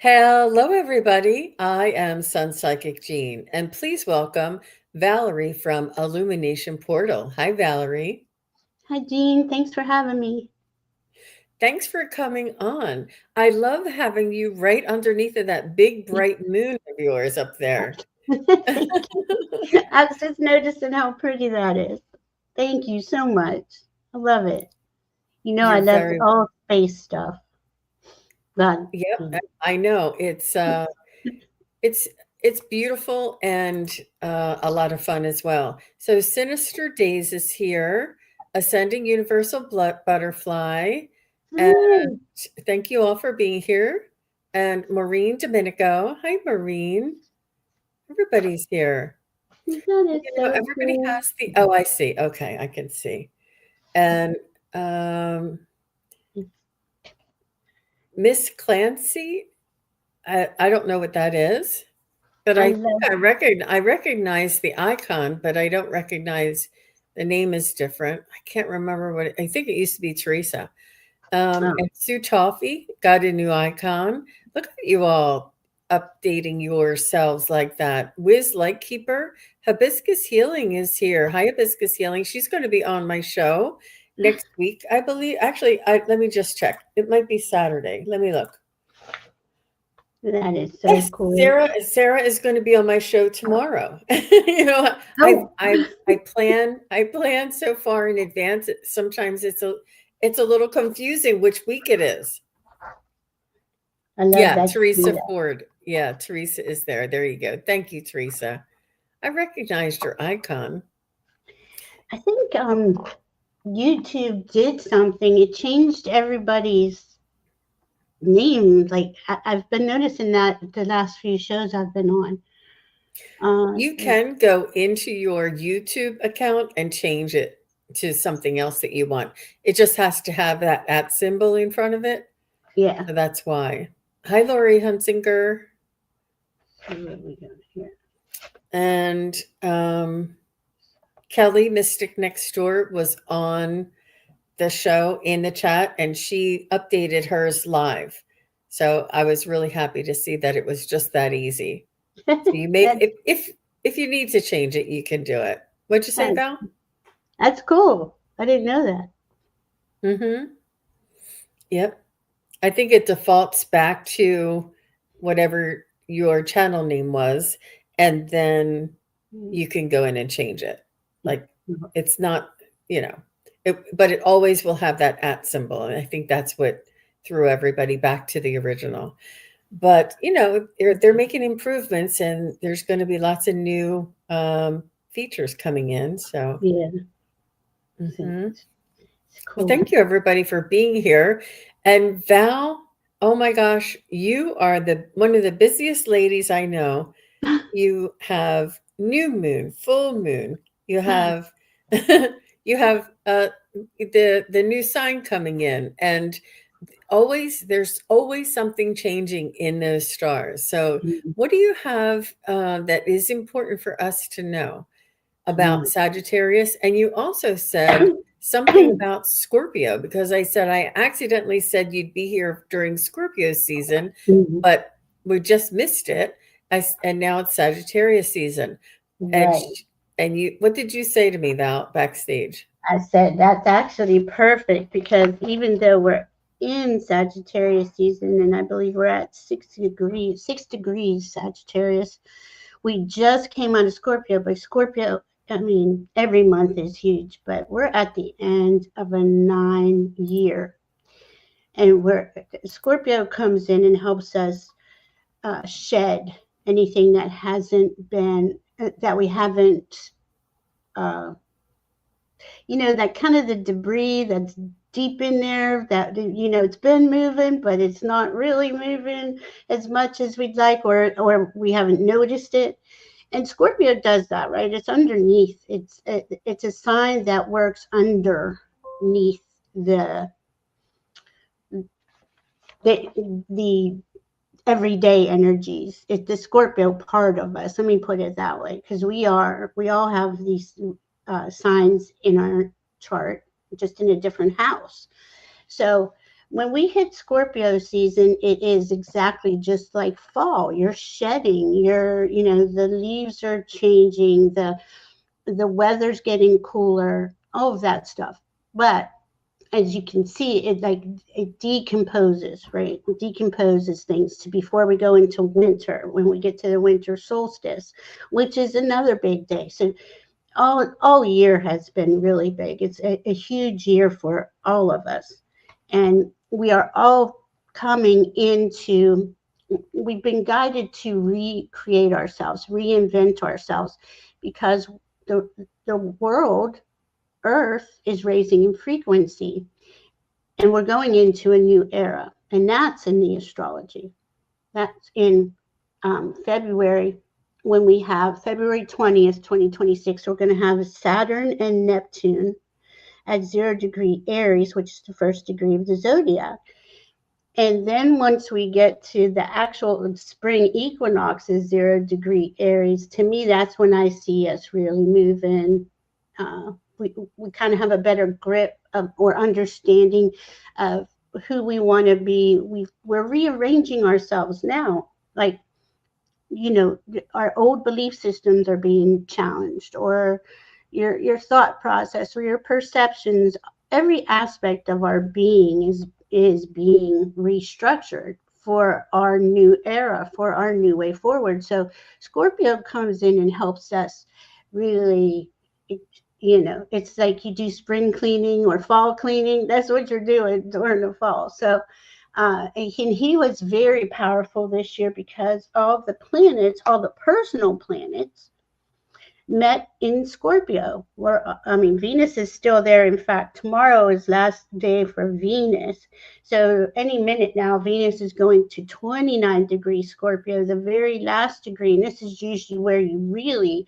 Hello, everybody. I am SUNPSYCHIC Jean, and please welcome Valerie from Illumination Portal. Hi, Valerie. Hi, Jean. Thanks for having me. Thanks for coming on. I love having you right underneath of that big bright moon of yours up there. Thank you. I was just noticing how pretty that is. Thank you so much. I love it. You know, I You're love very, all space stuff. God. yep, I know. It's it's beautiful and a lot of fun as well. So Sinister Days is here, Ascending Universal Butterfly, and Yay. thank you all for being here. And Maureen Domenico, hi Maureen. Everybody's here. That is so Everybody cool. has the. Oh, I see. Okay, I can see. And um, Miss Clancy, I don't know what that is. But I I think love I recognize the icon, but I don't recognize the name is different. I can't remember I think it used to be Teresa. oh, And Sue Toffee got a new icon. Look at you all updating yourselves like that. Wiz Lightkeeper, Hibiscus Healing is here. Hi, Hibiscus Healing. She's going to be on my show next week, I believe. Actually, let me just check. It might be Saturday. Let me look. that is so Yes, cool. Sarah is going to be on my show tomorrow. You know, Oh, I plan so far in advance. Sometimes it's a little confusing which week it is. I love Yeah, that you do Teresa that. Ford. Yeah, Teresa is there. There you go. Thank you, Teresa. I recognized your icon. I think YouTube did something. It changed everybody's name. Like I've been noticing that the last few shows I've been on. You Like, can go into your YouTube account and change it to something else that you want. It just has to have that at symbol in front of it. yeah. So that's why. Hi, Lori Hunsinger. So what we got here? And Kelly Mystic Next Door was on the show in the chat and she updated hers live. So I was really happy to see that it was just that easy. So you may That's if you need to change it, you can do it. What'd you say, that, Val? that's cool. I didn't know that. Mm-hmm. Yep. I think it defaults back to whatever your channel name was, and then you can go in and change it. Like it's not, you know, but it always will have that at symbol. And I think that's what threw everybody back to the original. But, they're making improvements and there's going to be lots of new features coming in. So, Yeah, so mhm. it's Well, cool. thank you everybody for being here. And Val, oh my gosh, you are the one of the busiest ladies I know. You have new moon, full moon. You have you have the new sign coming in, and there's always something changing in those stars. So, what do you have that is important for us to know about Sagittarius? And you also said something about Scorpio because I said I accidentally said you'd be here during Scorpio season, Mhm. but we just missed it. And now it's Sagittarius season. And Right. and you, what did you say to me, Val, backstage? I said that's actually perfect because even though we're in Sagittarius season, and I believe we're at 6 degrees Sagittarius, we just came out of Scorpio, but Scorpio, I mean, every month is huge, but we're at the end of a 9 year. And where Scorpio comes in and helps us shed anything that hasn't been, that we haven't, uh, that kind of the debris that's deep in there that, it's been moving, but it's not really moving as much as we'd like, or we haven't noticed it. And Scorpio does that, right? It's underneath. It's a sign that works underneath the the the everyday energies. It's the Scorpio part of us. Let me put it that way, because we all have these signs in our chart, just in a different house. So, when we hit Scorpio season, it is exactly just like fall. You're shedding, the leaves are changing, the weather's getting cooler, all of that stuff. But as you can see, it decomposes, right? It decomposes things to before we go into winter, when we get to the winter solstice, which is another big day. So all year has been really big. It's a huge year for all of us. And we are all coming into, we've been guided to recreate ourselves, reinvent ourselves, because the world, Earth, is raising in frequency, and we're going into a new era. And that's in the astrology. That's in February, when we have February 20th, 2026, we're going to have Saturn and Neptune at 0 degree Aries, which is the first degree of the zodiac. And then once we get to the actual spring equinox is 0 degree Aries, to me, that's when I see us really moving. We kind of have a better grip of, or understanding of who we want to be. We're rearranging ourselves now. Like, our old belief systems are being challenged, or your thought process, or your perceptions. Every aspect of our being is being restructured for our new era, for our new way forward. So Scorpio comes in and helps us really, it's like you do spring cleaning or fall cleaning. That's what you're doing during the fall. So and he was very powerful this year because all the planets, all the personal planets, met in Scorpio. Venus is still there. In fact, tomorrow is last day for Venus. So any minute now, Venus is going to 29 degrees Scorpio, the very last degree. And this is usually where you really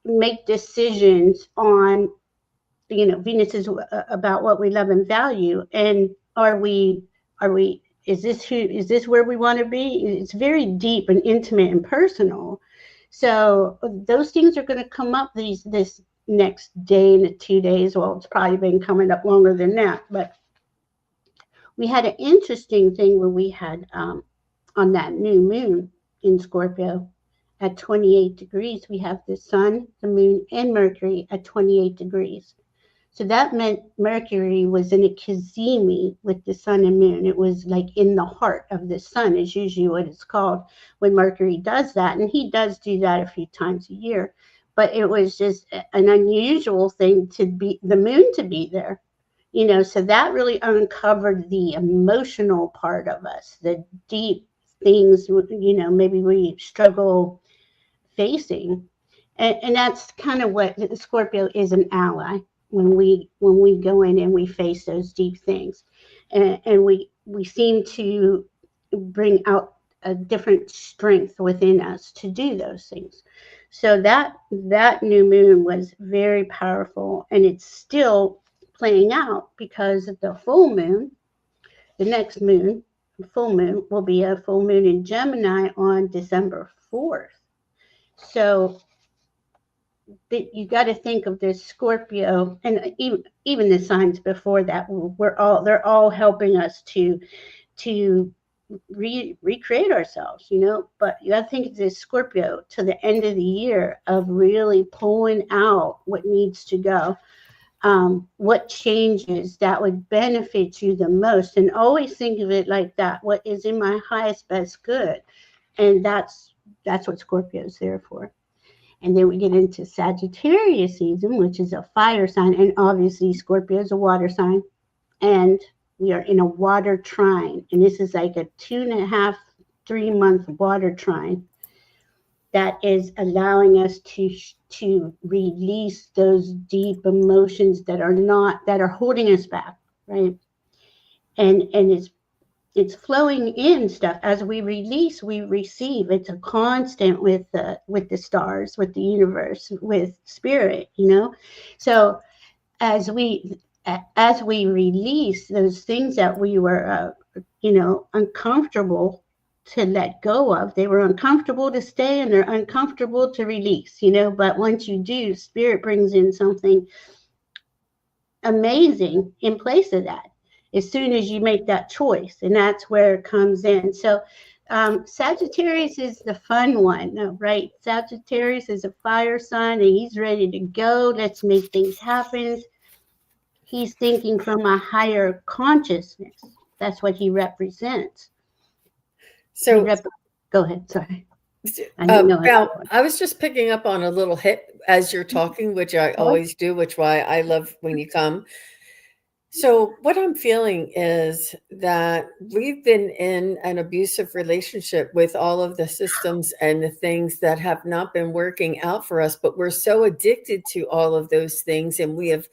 make decisions on, Venus is about what we love and value. And is this where we want to be? It's very deep and intimate and personal. So those things are going to come up this next day and 2 days. Well, it's probably been coming up longer than that. But we had an interesting thing where we had on that new moon in Scorpio at 28 degrees, we have the sun, the moon, and Mercury at 28 degrees. So that meant Mercury was in a cazimi with the sun and moon. It was like in the heart of the sun, is usually what it's called when Mercury does that. And he does do that a few times a year. But it was just an unusual thing to be the moon to be there. So that really uncovered the emotional part of us, the deep things, maybe we struggle facing. And that's kind of what Scorpio is, an ally. When we go in and we face those deep things, and we seem to bring out a different strength within us to do those things. So that new moon was very powerful, and it's still playing out because the full moon, the next moon, full moon, will be a full moon in Gemini on December 4th. So you got to think of this Scorpio, and even the signs before that. They're all helping us to recreate ourselves, But you got to think of this Scorpio to the end of the year of really pulling out what needs to go, what changes that would benefit you the most, and always think of it like that. What is in my highest best good, and that's what Scorpio is there for. And then we get into Sagittarius season, which is a fire sign. And obviously Scorpio is a water sign. And we are in a water trine. And this is like a 2.5, 3 month water trine that is allowing us to release those deep emotions that are holding us back, right? And it's flowing in stuff. As we release, we receive. It's a constant with the stars, with the universe, with spirit, So as we release those things that we were, uncomfortable to let go of, they were uncomfortable to stay, and they're uncomfortable to release, But once you do, spirit brings in something amazing in place of that. as soon as you make that choice, and that's where it comes in. So Sagittarius is the fun one, right? Sagittarius is a fire sign, and he's ready to go. Let's make things happen. He's thinking from a higher consciousness. That's what he represents. He So, Go ahead. Sorry, I didn't know. Val, I was just picking up on a little hit as you're talking, which I always do, which why I love when you come. So, what I'm feeling is that we've been in an abusive relationship with all of the systems and the things that have not been working out for us, but we're so addicted to all of those things, and we have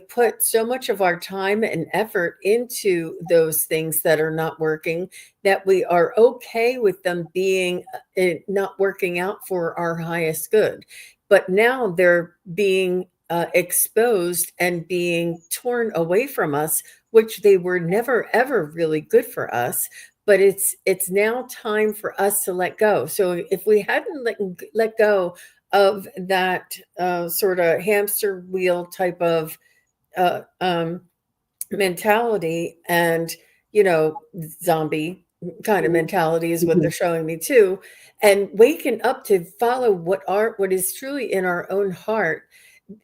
put so much of our time and effort into those things that are not working that we are okay with them being not working out for our highest good. But now they're being exposed and being torn away from us, which they were never ever really good for us. But it's now time for us to let go. So if we hadn't let go of that sort of hamster wheel type of uh, um, mentality, and zombie kind of mentality is what they're showing me too, and waking up to follow what is truly in our own heart,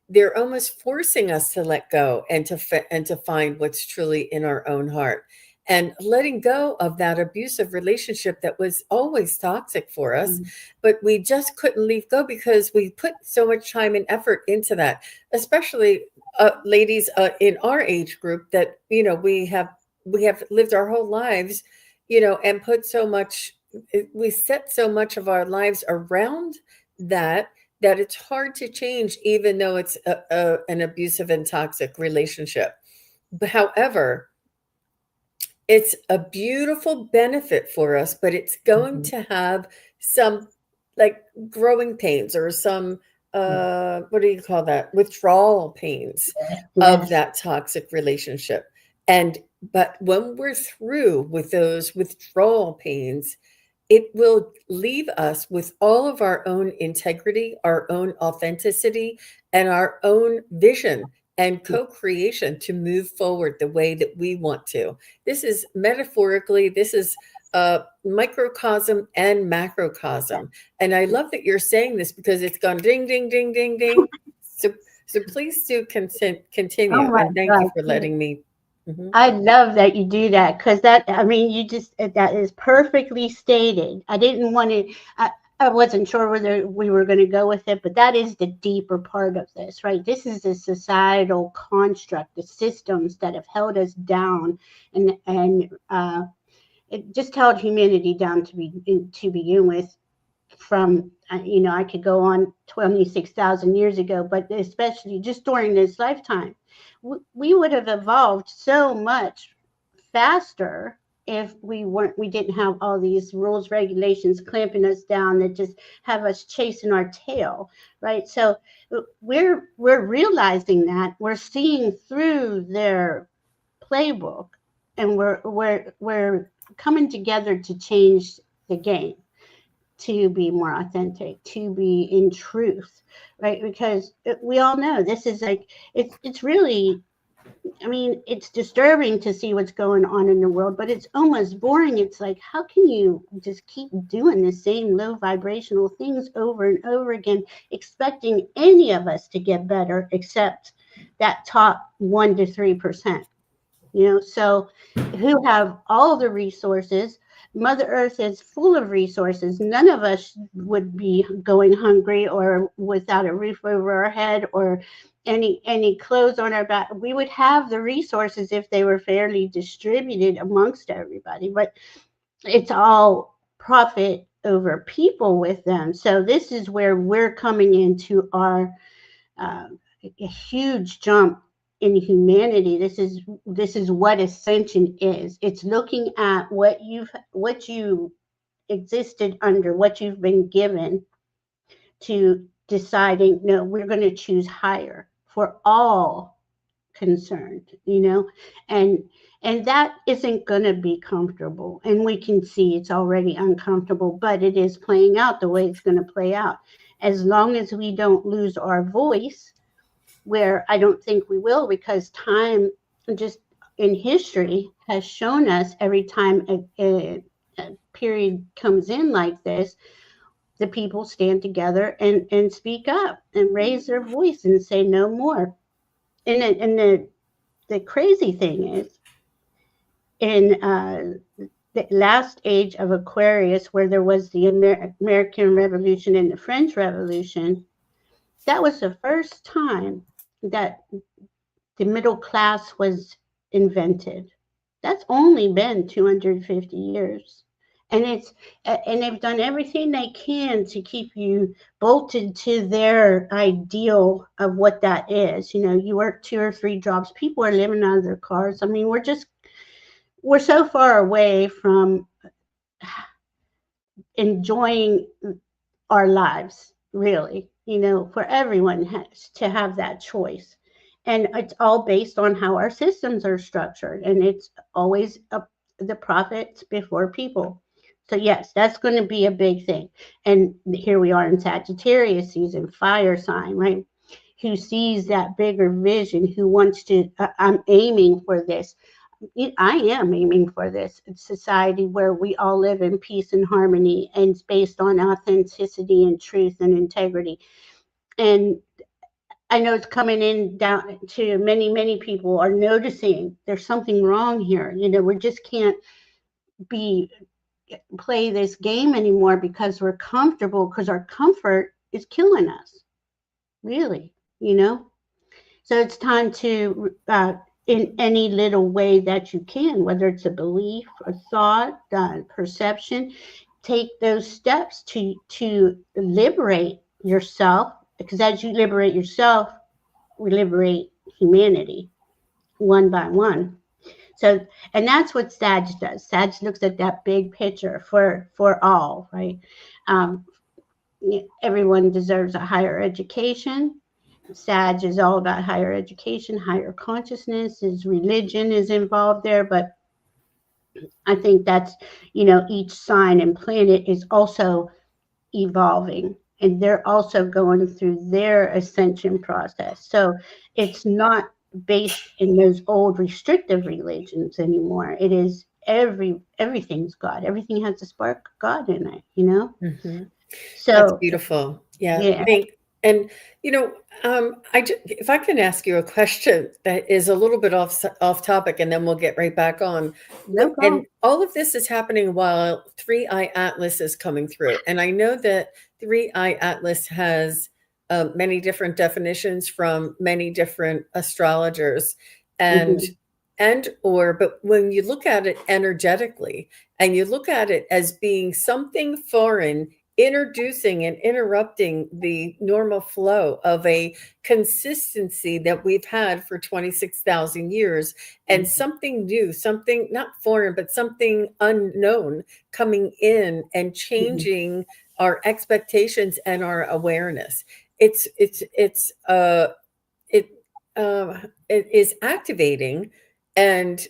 they're almost forcing us to let go and to find what's truly in our own heart, and letting go of that abusive relationship that was always toxic for us, but we just couldn't leave go because we put so much time and effort into that, especially ladies in our age group, that we have lived our whole lives, and put so much, we set so much of our lives around that, that it's hard to change, even though it's an abusive and toxic relationship. But however, it's a beautiful benefit for us, but it's going to have some, like, growing pains, or some what do you call that, withdrawal pains of Yes. that toxic relationship. And but when we're through with those withdrawal pains, it will leave us with all of our own integrity, our own authenticity, and our own vision and co-creation to move forward the way that we want to. This is metaphorically, this is microcosm and macrocosm. And I love that you're saying this, because it's gone ding, ding, ding, ding, ding. So please do Oh continue. my And thank you God. for letting me. Mhm. I love that you do that, because that, I mean, you just, that is perfectly stated. I didn't want to, I wasn't sure whether we were going to go with it, but that is the deeper part of this, right? This is the societal construct, the systems that have held us down, and it just held humanity down to begin with. From I could go on 26,000 years ago, but especially just during this lifetime, we would have evolved so much faster if we didn't have all these rules, regulations clamping us down that just have us chasing our tail, right? So we're realizing that we're seeing through their playbook, and we're coming together to change the game, to be more authentic, to be in truth, right? Because we all know this is like, it's really, I mean, it's disturbing to see what's going on in the world, but it's almost boring. It's like, how can you just keep doing the same low vibrational things over and over again, expecting any of us to get better except that top 1 to 3%? So who have all the resources. Mother Earth is full of resources. None of us would be going hungry or without a roof over our head or any clothes on our back. We would have the resources if they were fairly distributed amongst everybody, but it's all profit over people with them. So this is where we're coming into our uh, a huge jump in humanity. This is what ascension is. It's looking at what you existed under, what you've been given, to deciding, no, we're going to choose higher for all concerned, and that isn't going to be comfortable, and we can see it's already uncomfortable, but it is playing out the way it's going to play out. As long as we don't lose our voice, where I don't think we will, because time just in history has shown us every time a period comes in like this, the people stand together and speak up and raise their voice and say no more. And the crazy thing is, in the last age of Aquarius, where there was the American Revolution and the French Revolution, that was the first time that the middle class was invented. That's only been 250 years. And they've done everything they can to keep you bolted to their ideal of what that is. You know, you work 2 or 3 jobs. People are living out of their cars. I mean, we're so far away from enjoying our lives, really, you know, for everyone has to have that choice. And it's all based on how our systems are structured. And it's always the profits before people. So, yes, that's going to be a big thing. And here we are in Sagittarius season, fire sign, right? Who sees that bigger vision, who wants to, I'm aiming for this. I am aiming for this society where we all live in peace and harmony, and it's based on authenticity and truth and integrity. And I know it's coming in down to many people are noticing there's something wrong here. You know, we just can't be play this game anymore because we're comfortable, because our comfort is killing us, really, you know. So it's time to, in any little way that you can, whether it's a belief, a thought, perception, take those steps to liberate yourself. Because as you liberate yourself, we liberate humanity one by one. So, and that's what SAG does. SAG looks at that big picture for all, right? Um, everyone deserves a higher education. SAG is all about higher education, higher consciousness. Is religion is involved there, but I think that's, you know, each sign and planet is also evolving, and they're also going through their ascension process. So it's not based in those old restrictive religions anymore. It is everything's God. Everything has a spark of God in it, you know. Hmm. That's So beautiful. Yeah. yeah, And you know, if I can ask you a question that is a little bit off topic, and then we'll get right back on. no And problem. all of this is happening while Three Eye Atlas is coming through, and I know that Three Eye Atlas has many different definitions from many different astrologers, and Hmm. but when you look at it energetically, and you look at it as being something foreign introducing and interrupting the normal flow of a consistency that we've had for 26,000 years, and something new, something not foreign, but something unknown coming in and Hmm. changing our expectations and our awareness. It is activating, and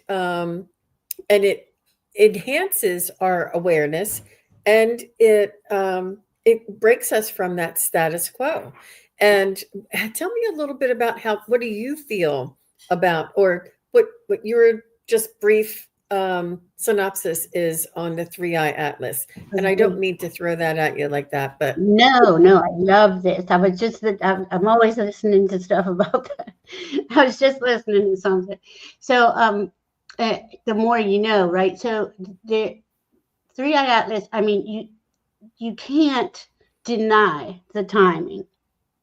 it enhances our awareness, and it breaks us from that status quo. And tell me a little bit about what do you feel about, or what your just brief synopsis is on the Three Eye Atlas. And I don't mean to throw that at you like that, but No, no, I love this. I was just that I'm always listening to stuff about that. I was just listening to something. So, the more you know, right? So the Three Eye Atlas. I mean, you can't deny the timing.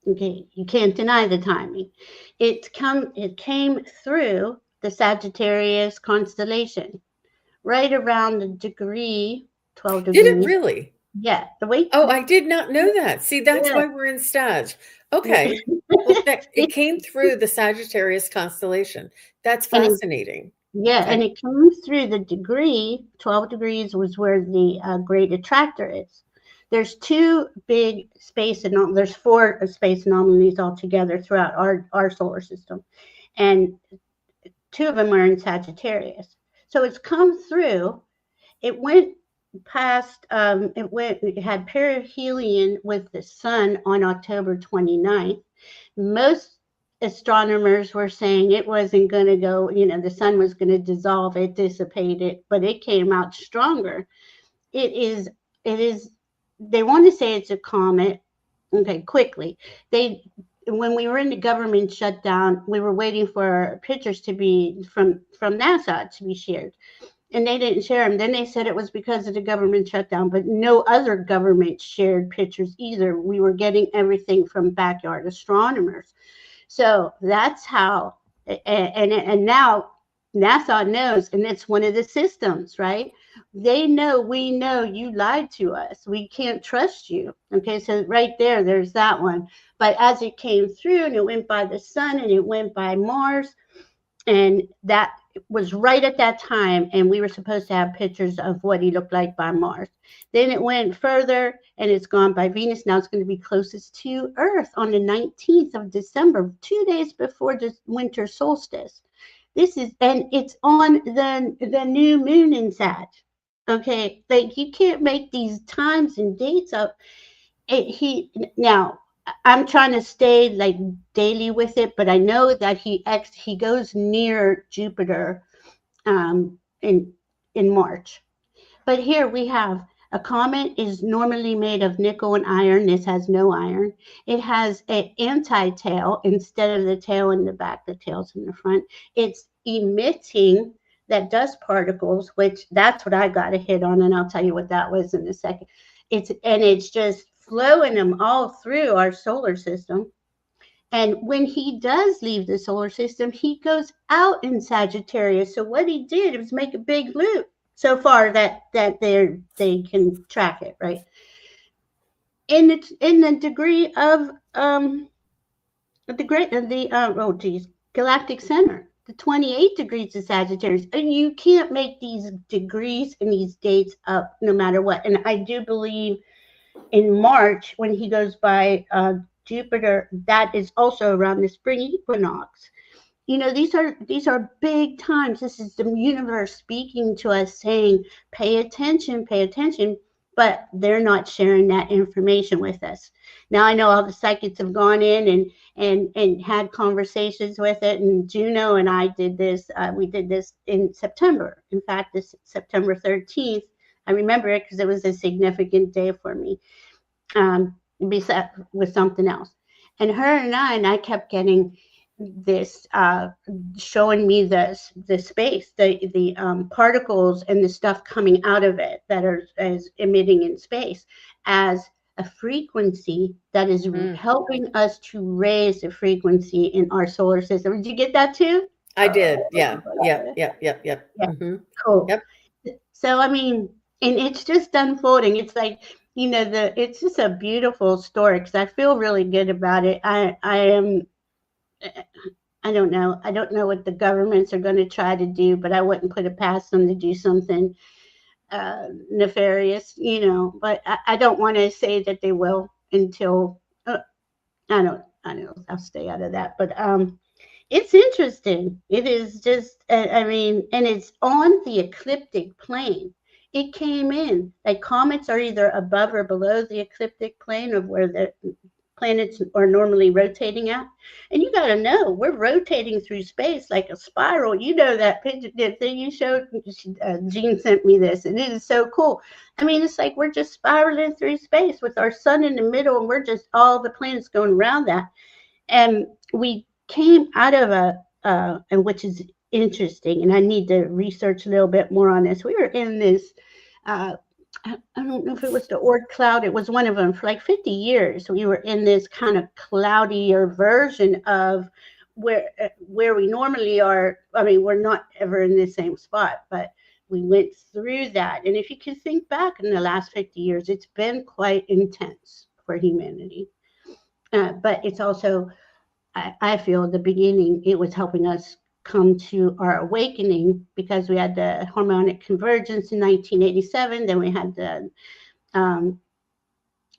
Okay, you can't deny the timing. It came through the Sagittarius constellation, right around the degree, 12 did it degrees. really? Yeah, the way. Oh, I did not know that. See, that's Yeah. why we're in Sag. Okay. Well, it came through the Sagittarius constellation. That's and it, fascinating. yeah, and Okay. it came through the degree. 12 degrees was where the great attractor is. There's two big there's four space anomalies altogether throughout our solar system, and two of them are in Sagittarius. So it's come through. It went past. It had perihelion with the sun on October 29th. Most astronomers were saying it wasn't going to go, the sun was going to dissolve it, dissipate it, but it came out stronger. It is, they want to say it's a comet. Okay, quickly. They, when we were in the government shutdown, we were waiting for pictures to be from NASA to be shared, and they didn't share them. Then they said it was because of the government shutdown, but no other government shared pictures either. We were getting everything from backyard astronomers. So that's how, and now NASA knows, and it's one of the systems, right? They know, we know you lied to us. We can't trust you. Okay, so right there, there's that one. But as it came through and it went by the sun and it went by Mars, and that was right at that time, and we were supposed to have pictures of what he looked like by Mars. Then it went further and it's gone by Venus. Now it's going to be closest to Earth on the 19th of December, 2 days before the winter solstice. This is, and it's on the new moon in Sag. Okay, like you can't make these times and dates up. Now I'm trying to stay like daily with it, but I know that he goes near Jupiter in March. But here we have a comet is normally made of nickel and iron. This has no iron. It has an anti-tail instead of the tail in the back. The tail's in the front. It's emitting that dust particles, which that's what I got a hit on, and I'll tell you what that was in a second. It's just flowing them all through our solar system. And when he does leave the solar system, he goes out in Sagittarius. So what he did was make a big loop so far that they can track it, right? In the degree of galactic center, the 28 degrees of Sagittarius. And you can't make these degrees and these dates up no matter what. And I do believe in March, when he goes by Jupiter, that is also around the spring equinox. These are big times. This is the universe speaking to us, saying, pay attention, but they're not sharing that information with us. Now I know all the psychics have gone in and had conversations with it, and Juno and I did this. We did this in September. In fact, this September 13th, I remember it because it was a significant day for me. Beset with something else, and her and I kept getting this showing me the space, the particles and the stuff coming out of it that are as emitting in space as a frequency that is helping us to raise the frequency in our solar system. Did you get that too? I did. Yeah. Mm-hmm. Cool. Yep. So I mean, and it's just unfolding. It's like, it's just a beautiful story because I feel really good about it. I don't know. I don't know what the governments are going to try to do, but I wouldn't put it past them to do something nefarious, but I don't want to say that they will until I don't know. I'll stay out of that. But it's interesting. It is just, I mean, and it's on the ecliptic plane. It came in, like comets are either above or below the ecliptic plane of where the planets are normally rotating at. And you got to know, we're rotating through space like a spiral. That picture, that thing you showed, Jean sent me this, and it is so cool. I mean, it's like we're just spiraling through space with our sun in the middle, and we're just all the planets going around that. And we came out of and which is interesting, and I need to research a little bit more on this. We were in this, I don't know if it was the Oort cloud. It was one of them for like 50 years. We were in this kind of cloudier version of where we normally are. I mean, we're not ever in the same spot, but we went through that. And if you can think back in the last 50 years, it's been quite intense for humanity. But it's also, I feel, the beginning, it was helping us come to our awakening because we had the harmonic convergence in 1987. Then we had the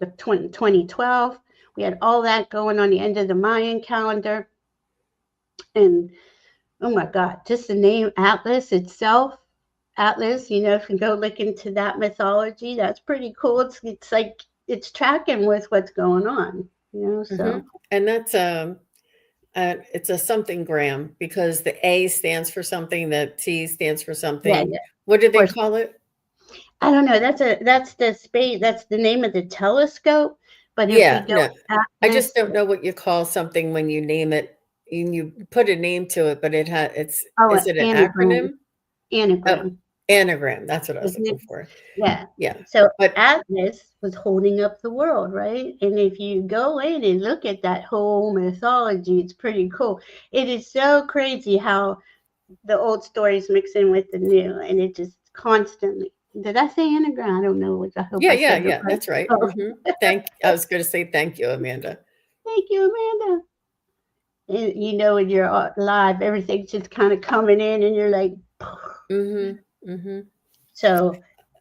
2012. We had all that going on the end of the Mayan calendar. And oh my God, just the name Atlas itself, Atlas, if you can go look into that mythology, that's pretty cool. It's like it's tracking with what's going on, so. And that's it's a something gram because the A stands for something, the T stands for Yeah, something. yeah. What do Of they course. call it? I don't know. That's the space. That's the name of the telescope. But if we Yeah, go no. I just atlas, don't know what you call something when you name it and you put a name to it, but it's oh, is an it an anagram, acronym? Oh, anagram. anagram. That's what I was Isn't looking it? for. Yeah. Yeah. So But Atlas was holding up the world, right? And if you go in and look at that whole mythology, it's pretty cool. It is so crazy how the old stories mix in with the new, and it just constantly. Did I say anagram? I don't know. I hope yeah, I yeah, said it yeah, right. that's right. Oh, I was going to say thank you, Amanda. thank you, Amanda. And you know, when you're live, everything's just kind of coming in, and you're like, Mhm. Mhm. so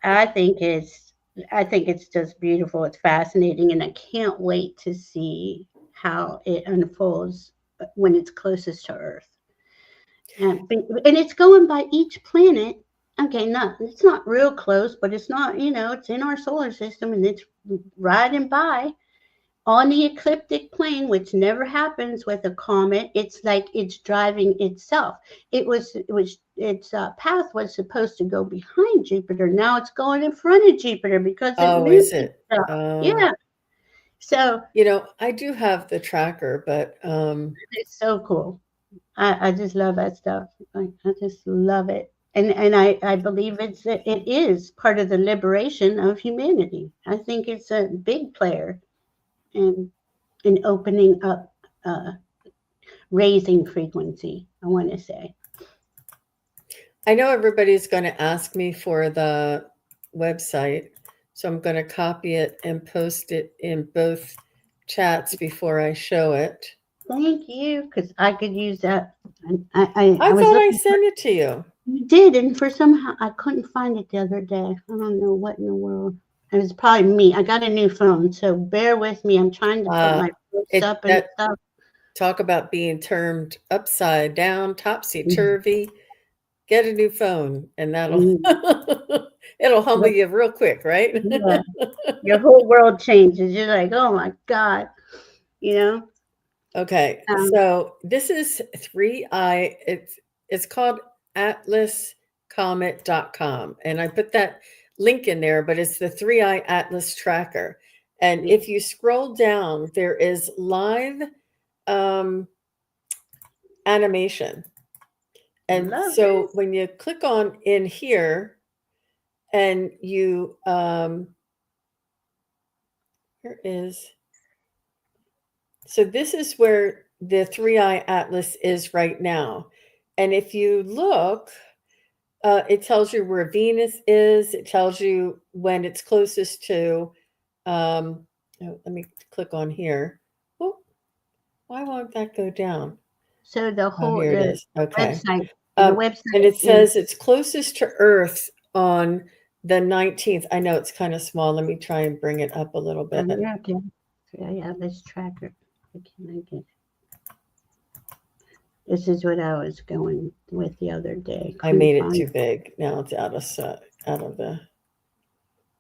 I think it's I think it's just beautiful. It's fascinating, and I can't wait to see how it unfolds when it's closest to Earth. And it's going by each planet. Okay, not it's not real close, but it's not, it's in our solar system and it's riding by on the ecliptic plane, which never happens with a comet. It's like it's driving itself. Its path was supposed to go behind Jupiter. Now it's going in front of Jupiter because it Oh, moved is it? itself. Oh. Yeah. So I do have the tracker, but it's so cool. I just love that stuff. I just love it. And I believe it is part of the liberation of humanity. I think it's a big player in opening up, uh, raising frequency, I want to say. I know everybody's going to ask me for the website, so I'm going to copy it and post it in both chats before I show it. Thank you, because I could use that. I I was thought I looking for sent it to you. you did, and for somehow I couldn't find it the other day. I don't know what in the world. It was probably me. I got a new phone, so bear with me. I'm trying to put Uh, my posts it up and that stuff. talk about being termed upside down, topsy turvy. Get a new phone, and that'll Mm, it'll humble yep, you real quick, right? yeah, your whole world changes. You're like, oh my god, you know. Okay, Um, so this is 3i. It's called atlascomet.com, and I put that link in there, but it's the 3i Atlas tracker. And yeah, if you scroll down, there is live um, animation. And love so this. when you click on in here and you here is so this is where the 3i Atlas is right now. And if you look, it tells you where Venus is. It tells you when it's closest to. Let me click on here. Oh, why won't that go down? So the Oh, whole here it is. Okay. website, the And website it is. says it's closest to Earth on the 19th. I know it's kind of small. Let me try and bring it up a little bit. Yeah, okay. Yeah, let's track it. What can I get? This is what I was going with the other day. I Couldn't made it find. too big. Now it's out of the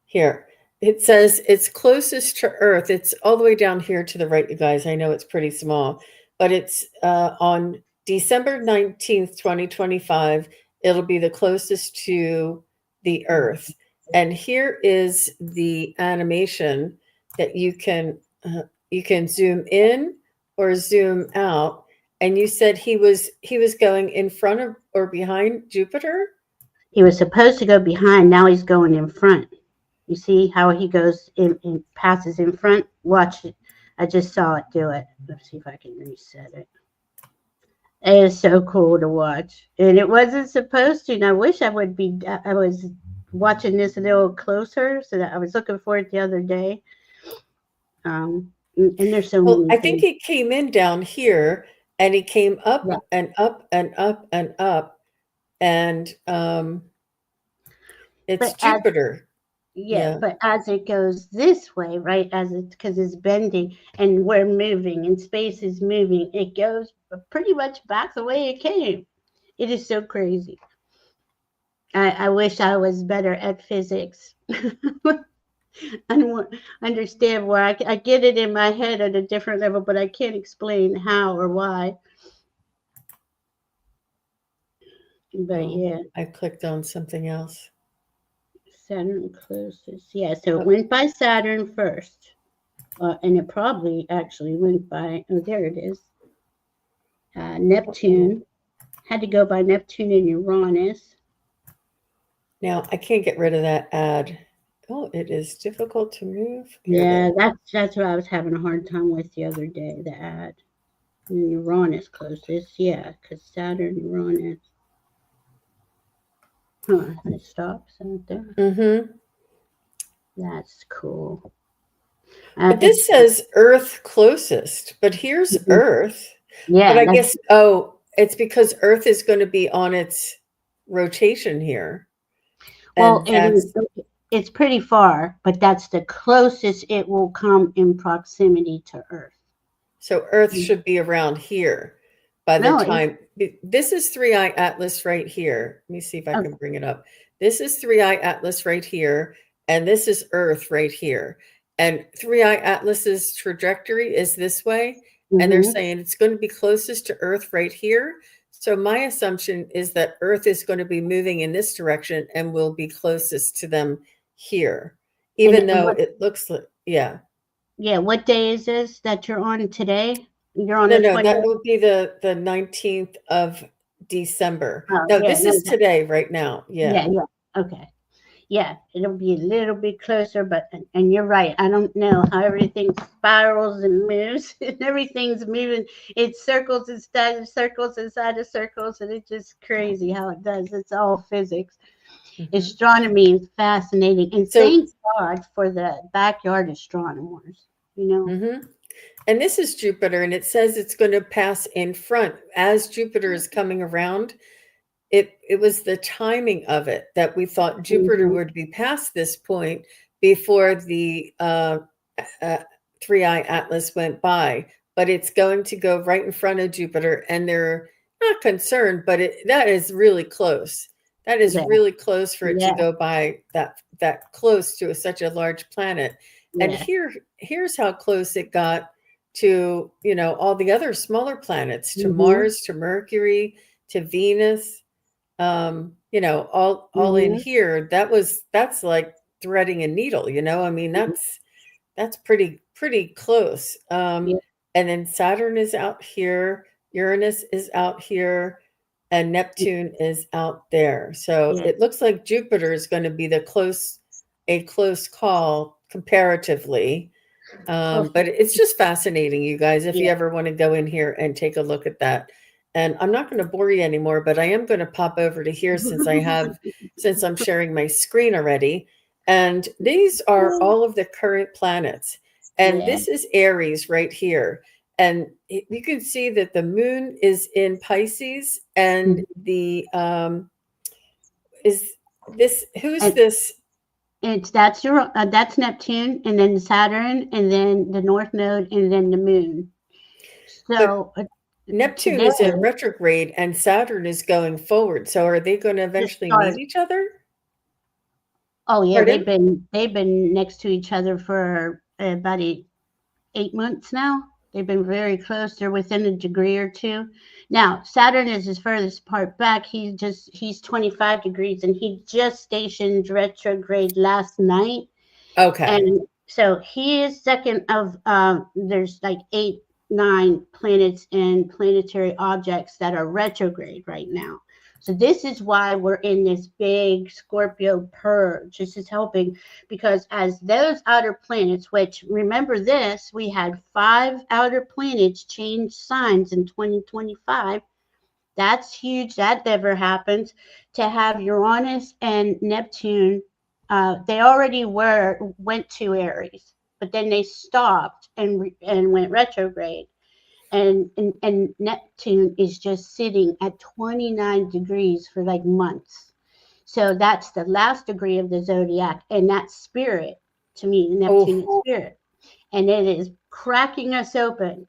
here. It says it's closest to Earth. It's all the way down here to the right, you guys. I know it's pretty small, but it's on December 19th, 2025. It'll be the closest to the Earth. And here is the animation that you can zoom in or zoom out. And you said he was going in front of or behind Jupiter? He was supposed to go behind. Now he's going in front. You see how he goes in passes in front? Watch it. I just saw it do it. Let's see if I can reset it. It is so cool to watch. And it wasn't supposed to. And I wish I would be. I was watching this a little closer, so that I was looking for it the other day. And there's so Well, many I think things. he came in down here and he came Yeah. up and up and up and up and it's But as Jupiter. Yeah, Yeah. but as it goes this way, right? As it because it's bending and we're moving and space is moving, it goes pretty much back the way it came. It is so crazy. I wish I was better at physics. understand why. I get it in my head at a different level, but I can't explain how or why. But Oh, yeah, I clicked on something else. Saturn closest. Yeah, so it Oh, went by Saturn first. And it probably actually went by, oh, there it is. oh. Neptune. Had to go by Neptune and Uranus. Now I can't get rid of that ad. Oh, it is difficult to move. Here it Yeah, is. that's what I was having a hard time with the other day, the ad. And Uranus closest, yeah, because Saturn, Uranus. Huh, it stops out there. Mm-hmm. That's cool. But this It's says Earth closest, but here's Earth. But yeah, I that's guess, oh, it's because Earth is going to be on its rotation here. well, And it is. that's It's pretty far, but that's the closest it will come in proximity to Earth. so Earth should be around here by the No, time this is Three Eye Atlas right here. Let me see if I can okay. bring it up. This is Three Eye Atlas right here, and this is Earth right here. And Three Eye Atlas's trajectory is this way, and they're Mm-hmm. saying it's going to be closest to Earth right here. So my assumption is that Earth is going to be moving in this direction and will be closest to them here, even And though what? it looks like, yeah. Yeah, what day is this that you're on today? You're on No, the no, that 20th. would be the 19th of December. Oh, No, yeah, this no, is today, right now. yeah, Yeah. yeah. Okay. Yeah, it'll be a little bit closer, but and you're right. I don't know how everything spirals and moves, and everything's moving. It circles inside of circles inside of circles, and it's just crazy how it does. It's all physics. Mhm. Astronomy is fascinating, and So, thank God for the backyard astronomers. You know. mhm. And this is Jupiter, and it says it's going to pass in front as Jupiter is coming around. It was the timing of it that we thought Jupiter Hmm. would be past this point before the uh, Three Eye Atlas went by, but it's going to go right in front of Jupiter, and they're not concerned, but that is really close. That is Yeah, really close for it to yeah, go by that close to such a large planet. And yeah. here's how close it got to, all the other smaller planets, to Hmm. Mars, to Mercury, to Venus, all in Hmm. here. That's like threading a needle, I mean, that's pretty close. Yeah, And then Saturn is out here, Uranus is out here, and Neptune is out there. So yeah. it looks like Jupiter is going to be a close call comparatively. Well, But it's just fascinating, you guys, if you yeah. ever want to go in here and take a look at that. And I'm not going to bore you anymore, but I am going to pop over to here since I'm sharing my screen already. And these are all of the current planets. And Yeah. this is Aries right here. And you can see that the moon is in Pisces, and Mhm. the is this who's And this? it's that's Neptune, and then Saturn, and then the North Node, and then the Moon. But So Neptune today is in retrograde and Saturn is going forward. So are they going to just eventually meet started. each other? Oh yeah, Pardon? they've been next to each other for about 8 months now. They've been very close. They're within a degree or two. Now Saturn is his furthest part back. He's 25 degrees, and he just stationed retrograde last night. Okay. And so he is second of there's like 8, 9 planets and planetary objects that are retrograde right now. So this is why we're in this big Scorpio purge. This is helping because as those outer planets, which remember this, we had 5 outer planets change signs in 2025. That's huge. That never happens. To have Uranus and Neptune, they already went to Aries, but then they stopped and went retrograde. And Neptune is just sitting at 29 degrees for like months. So that's the last degree of the zodiac, and that's spirit to me. Neptune Oh, is spirit, and it is cracking us open,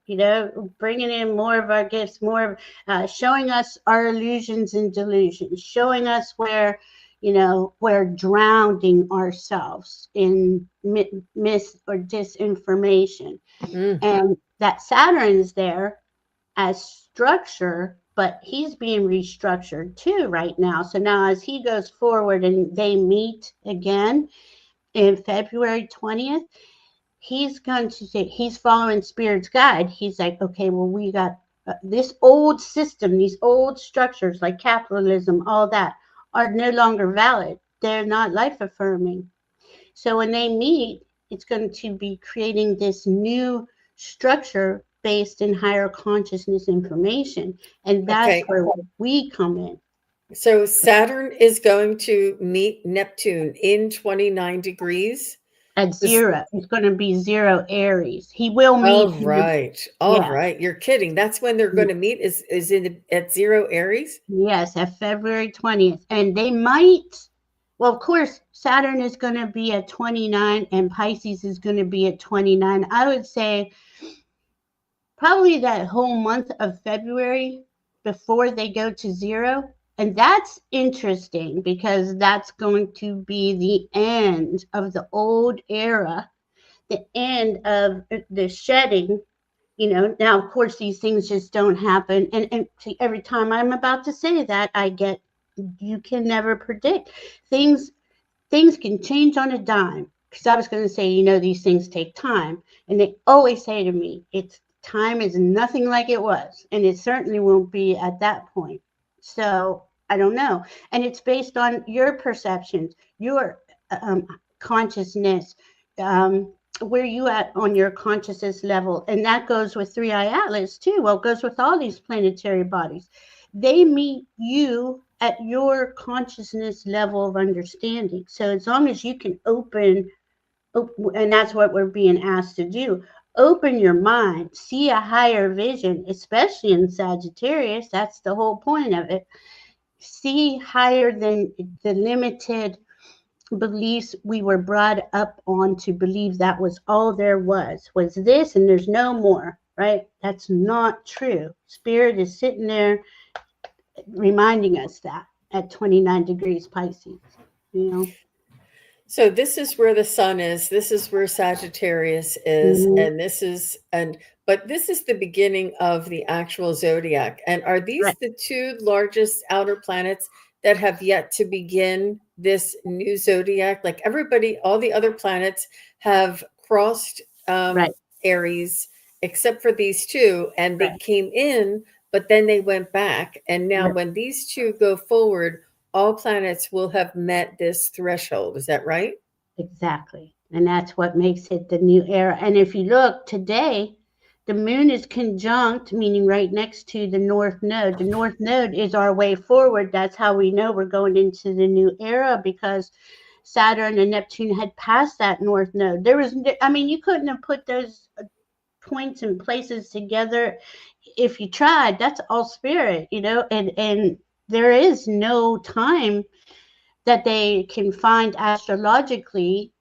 bringing in more of our gifts, more showing us our illusions and delusions, showing us where, we're drowning ourselves in mis or disinformation. Mm. And that Saturn is there as structure, but he's being restructured too right now. So now as he goes forward and they meet again in February 20th, he's going to say, he's following Spirit's guide. He's like, okay, well, we got this old system, these old structures like capitalism, all that are no longer valid. They're not life affirming. So when they meet, it's going to be creating this new structure based in higher consciousness information. And that's Okay. where we come in. So Saturn is going to meet Neptune in 29 degrees. At This, zero, it's going to be zero Aries. He will all meet his, right. All yeah, right. You're kidding. That's when they're going to meet is at 0 Aries? yes, at February 20th. And they might, well, of course, Saturn is going to be at 29 and Pisces is going to be at 29. I would say probably that whole month of February before they go to zero. And that's interesting because that's going to be the end of the old era, the end of the shedding. Now, of course, these things just don't happen. And every time I'm about to say that, I get, you can never predict. Things can change on a dime. Because I was going to say, these things take time. And they always say to me, it's time is nothing like it was. And it certainly won't be at that point. So I don't know. And it's based on your perceptions, your consciousness, where you at on your consciousness level. And that goes with Three Eye Atlas too. Well, it goes with all these planetary bodies. They meet you at your consciousness level of understanding. So as long as you can open, and that's what we're being asked to do, open your mind, see a higher vision, especially in Sagittarius. That's the whole point of it. See higher than the limited beliefs we were brought up on to believe that was all there was this and there's no more, right? That's not true. Spirit is sitting there reminding us that at 29 degrees Pisces, you know. So this is where the sun is. This is where Sagittarius is, Mm-hmm. and but this is the beginning of the actual zodiac. And are Right, these the two largest outer planets that have yet to begin this new zodiac? Like everybody, all the other planets have crossed right, Aries, except for these two, and they right, came in, but then they went back. And now, right. when these two go forward, all planets will have met this threshold. Is that right? Exactly. And that's what makes it the new era. And if you look today, the moon is conjunct, meaning right next to the north node. The north node is our way forward. That's how we know we're going into the new era, because Saturn and Neptune had passed that north node. You couldn't have put those points and places together if you tried. That's all spirit, and there is no time that they can find astrologically.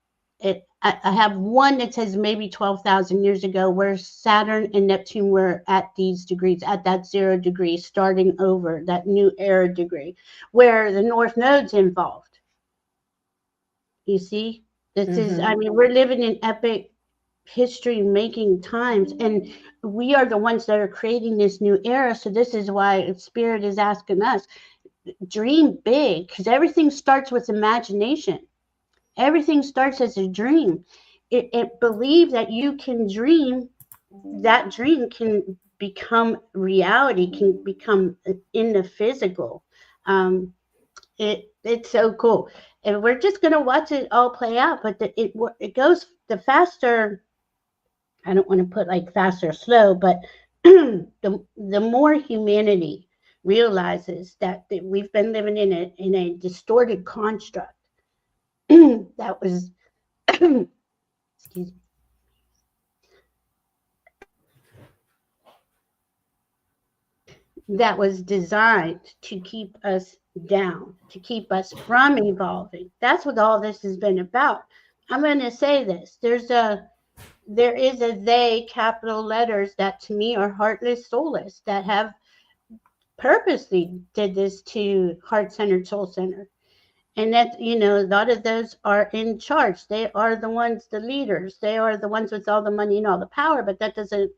I have one that says maybe 12,000 years ago where Saturn and Neptune were at these degrees, at that 0 degree, starting over, that new era degree, where the North Node's involved. You see? Mm-hmm. We're living in epic history making times, and we are the ones that are creating this new era. So this is why Spirit is asking us, dream big, because everything starts with imagination. Everything starts as a dream. It believe that you can dream, that dream can become reality, can become in the physical. It's so cool, and we're just gonna watch it all play out. But it goes the faster. I don't want to put like fast or slow, but the more humanity realizes that we've been living in a distorted construct that was excuse me, that was designed to keep us down, to keep us from evolving. That's what all this has been about. I'm going to say this. There is a they, capital letters, that to me are heartless, soulless, that have purposely did this to heart centered, soul centered. And that, a lot of those are in charge. They are the ones, the leaders. They are the ones with all the money and all the power. But that doesn't.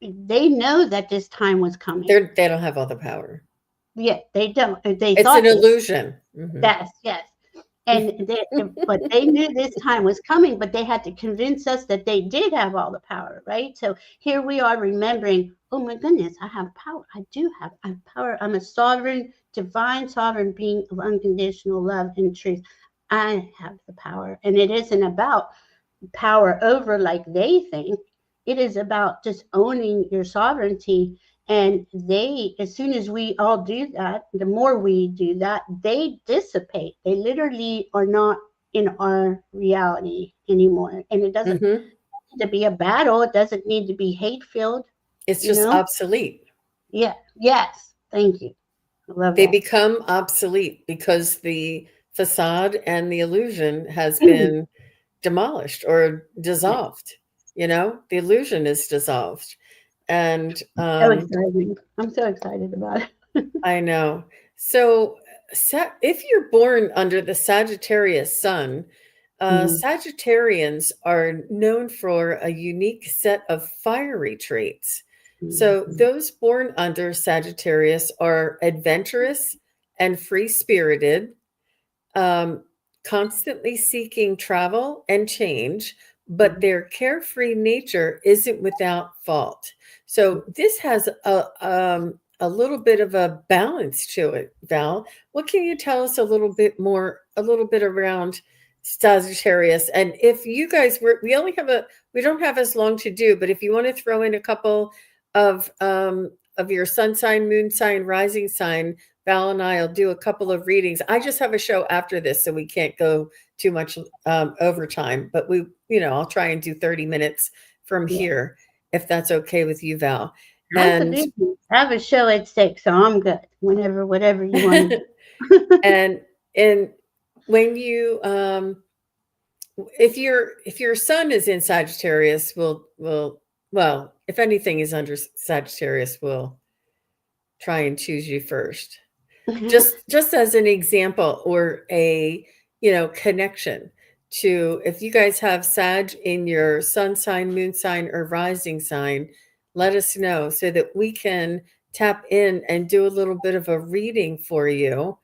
They know that this time was coming. They don't have all the power. Yeah, they don't. They It's an thought they. illusion. Yes, yes. And they, but they knew this time was coming, but they had to convince us that they did have all the power, right? So here we are remembering, oh my goodness, I have power. I have power. I'm a sovereign, divine sovereign being of unconditional love and truth. I have the power. And it isn't about power over like they think. It is about just owning your sovereignty. And they, as soon as we all do that, the more we do that, they dissipate. They literally are not in our reality anymore. And it doesn't Hmm. need to be a battle. It doesn't need to be hate filled, It's you just know? obsolete. Yeah. Yes. Thank you. I love They that. become obsolete because the facade and the illusion has been demolished or Yeah. dissolved. The illusion is dissolved. And So exciting. I'm so excited about it. I know. So, if you're born under the Sagittarius sun, Mhm. Sagittarians are known for a unique set of fiery traits. So, Mhm. those born under Sagittarius are adventurous and free spirited, um, constantly seeking travel and change, but Mhm. their carefree nature isn't without fault. So this has a little bit of a balance to it, Val. What can you tell us a little bit more, a little bit around Sagittarius? And if you guys we don't have as long to do, but if you want to throw in a couple of your sun sign, moon sign, rising sign, Val and I will do a couple of readings. I just have a show after this, so we can't go too much overtime. But I'll try and do 30 minutes from Yeah. here, if that's okay with you, Val. And Absolutely. I have a show at 6, so I'm good. Whatever you want to do. and and when you if your sun is in Sagittarius, well, if anything is under Sagittarius, we'll try and choose you first. Just as an example, or a connection to, if you guys have Sag in your sun sign, moon sign, or rising sign, let us know so that we can tap in and do a little bit of a reading for you.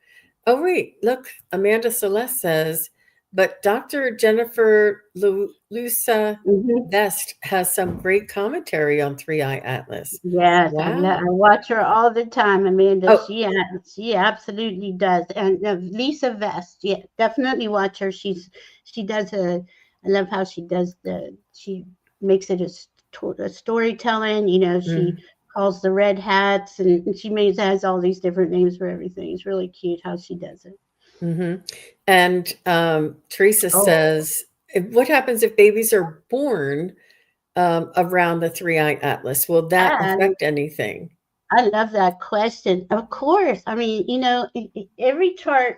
Oh wait, look, Amanda Celeste says, but Dr. Jennifer Lusa Mhm. Vest has some great commentary on Three Eye Atlas. Yes, I Wow. watch her all the time, Amanda. Oh, She absolutely does. And Lisa Vest, yeah, definitely watch her. She does I love how she makes it a storytelling. She mm. calls the red hats, and she has all these different names for everything. It's really cute how she does it. Hmm. And Teresa Oh, says, what happens if babies are born around the Three Eye Atlas? Will that and affect anything? I love that question. Of course. I mean, every chart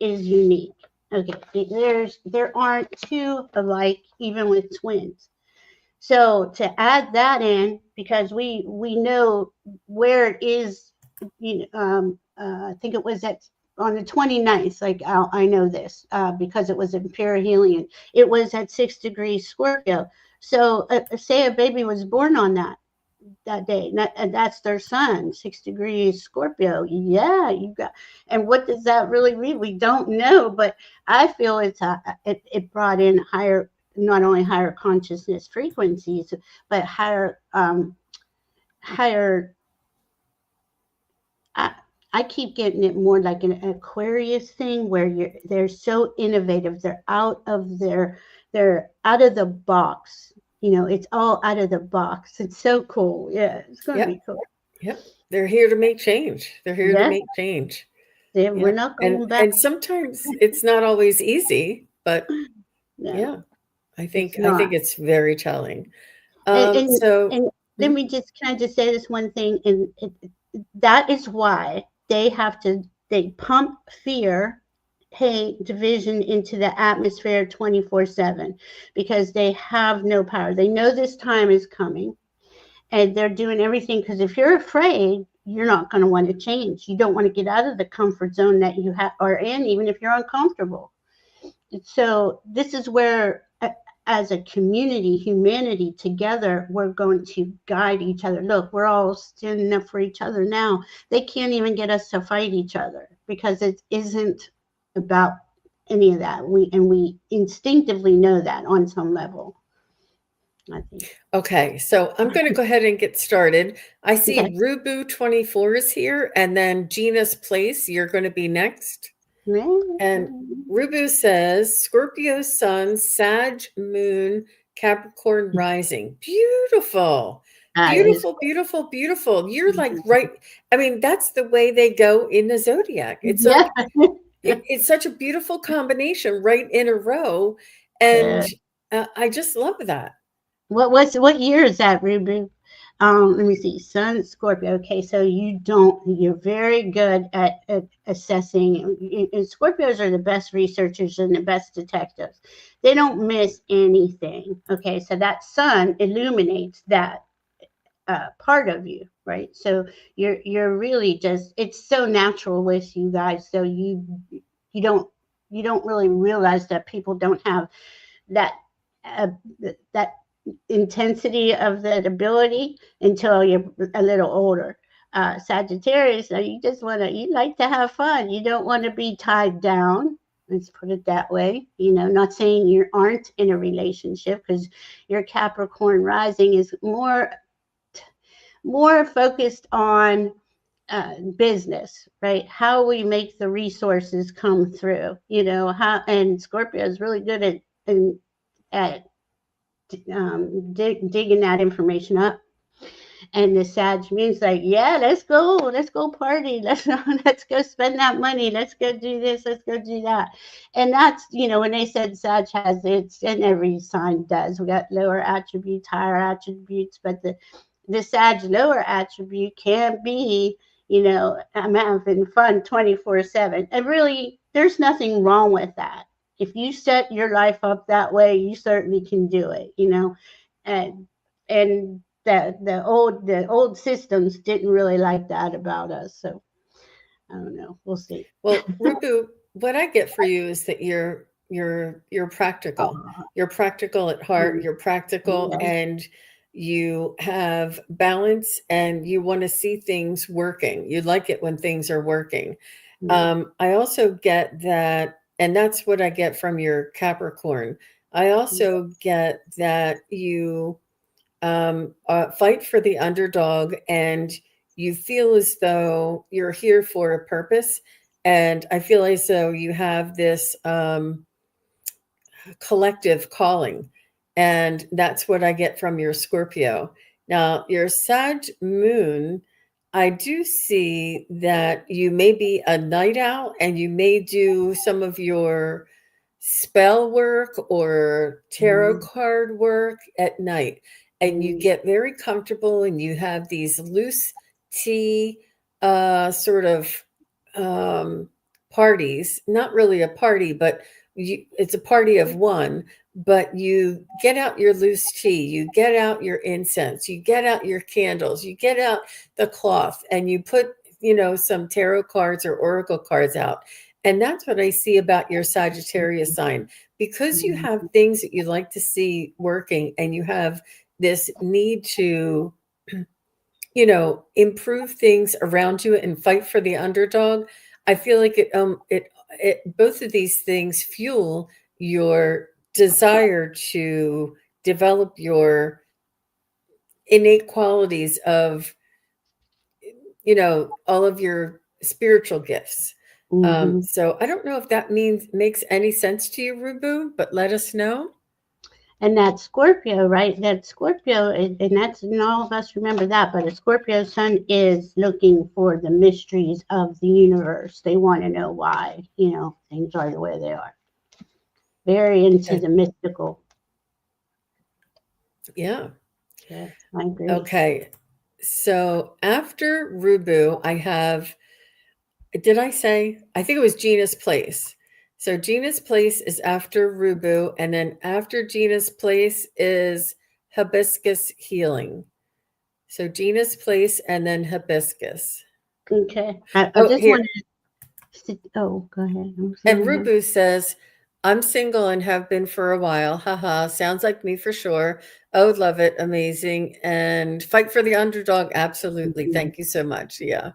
is unique. Okay, there aren't two alike, even with twins. So to add that in, because we know where it is, I think it was on the 29th. Like I know this because it was in perihelion. It was at 6 degrees Scorpio. So say a baby was born on that day. And that's their sun, 6 degrees Scorpio. Yeah, you got. And what does that really mean? We don't know, but I feel it brought in higher, not only higher consciousness frequencies, but higher. I, I keep getting it more like an Aquarius thing where they're so innovative. They're out of the box. It's all out of the box. It's so cool. Yeah, it's gonna Yep, be cool. yep. They're here to make change. They're here to Yes, make change. we're Yep. not And going back. and sometimes it's not always easy, but No, yeah, I it's think I not. think it's very telling. And and, So and let mhm, me just can I just say this one thing? And that is why they pump fear, hate, division into the atmosphere 24/7 because they have no power. They know this time is coming, and they're doing everything because if you're afraid. you're not going to want to change. You don't want to get out of the comfort zone that you are in, even if you're uncomfortable. So this is where, as a community, humanity together, we're going to guide each other. Look, we're all standing up for each other now. They can't even get us to fight each other because it isn't about any of that. We instinctively know that on some level, I think. Okay, so I'm going to go ahead and get started. I see Okay. Rubu 24 is here, and then Gina's Place, you're going to be next. And Rubu says Scorpio Sun, Sag Moon, Capricorn Rising. Beautiful. That is. Beautiful, beautiful, beautiful. You're like right. I mean, that's the way they go in the zodiac. It's Yeah. like it's such a beautiful combination right in a row. And I just love that. What year is that, Ruby? Let me see. Sun, Scorpio. Okay, so you're very good at assessing. And Scorpios are the best researchers and the best detectives. They don't miss anything. Okay, so that sun illuminates that part of you, right? So you're really just, it's so natural with you guys. So you don't you don't really realize that people don't have that uh, that intensity of that ability until you're a little older. Sagittarius, you like to have fun. You don't want to be tied down. Let's put it that way. Not saying you aren't in a relationship, because your Capricorn rising is more focused on business, right? How we make the resources come through. And Scorpio is really good at digging that information up. And the Sag means like, yeah, let's go party, let's go spend that money, let's go do this, let's go do that. And that's, when they said Sag has, it's, and every sign does. We got lower attributes, higher attributes, but the Sag lower attribute can be, I'm having fun 24/7. And really, there's nothing wrong with that. If you set your life up that way, you certainly can do it. And the old systems didn't really like that about us. So I don't know. We'll see. Well, Rubu, what I get for you is that you're practical. Oh, You're practical at heart, you're practical, yeah, and you have balance, and you want to see things working. You like it when things are working. yeah. I also get that, and that's what I get from your Capricorn. I also get that you fight for the underdog, and you feel as though you're here for a purpose. And I feel as though you have this collective calling. And that's what I get from your Scorpio. Now, your Sag moon, I do see that you may be a night owl, and you may do some of your spell work or tarot Mm, card work at night. And you mm, get very comfortable, and you have these loose tea sort of um, parties. Not really a party, but it's a party of one. But you get out your loose tea, you get out your incense, you get out your candles, you get out the cloth, and you put, some tarot cards or oracle cards out. And that's what I see about your Sagittarius sign. Because you mm, have things that you like to see working, and you have this need to, improve things around you and fight for the underdog. I feel like it both of these things fuel your desire to develop your innate qualities of, all of your spiritual gifts. mhm. So I don't know if that makes any sense to you, Rubu, but let us know. And that Scorpio, right? That Scorpio, and that's, and all of us remember that. But a Scorpio sun is looking for the mysteries of the universe. They want to know why, things are the way they are. Very into the mystical. Yeah. Yes, I agree. Okay. So after Rubu, I have, did I say? I think it was Gina's Place. So Gina's Place is after Rubu, and then after Gina's Place is Hibiscus Healing. So Gina's place and then hibiscus. Okay. I Oh, just here. wanted to, oh, go ahead. I'm And sorry. Rubu says, I'm single and have been for a while. Haha. Sounds like me for sure. Oh, love it. Amazing. And fight for the underdog. Absolutely. Mhm. Thank you so much. Yeah.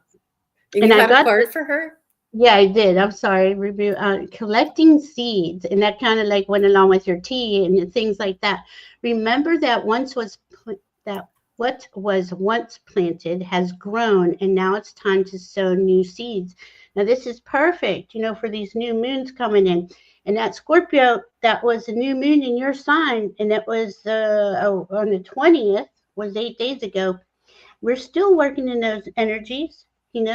And And you I had a got the, card for her? yeah, I did. I'm sorry. Review, collecting seeds, and that kind of like went along with your tea and things like that. Remember that that what was once planted has grown, and now it's time to sow new seeds. Now this is perfect, for these new moons coming in. And that Scorpio, that was a new moon in your sign, and it was on the 20th, was 8 days ago. We're still working in those energies, and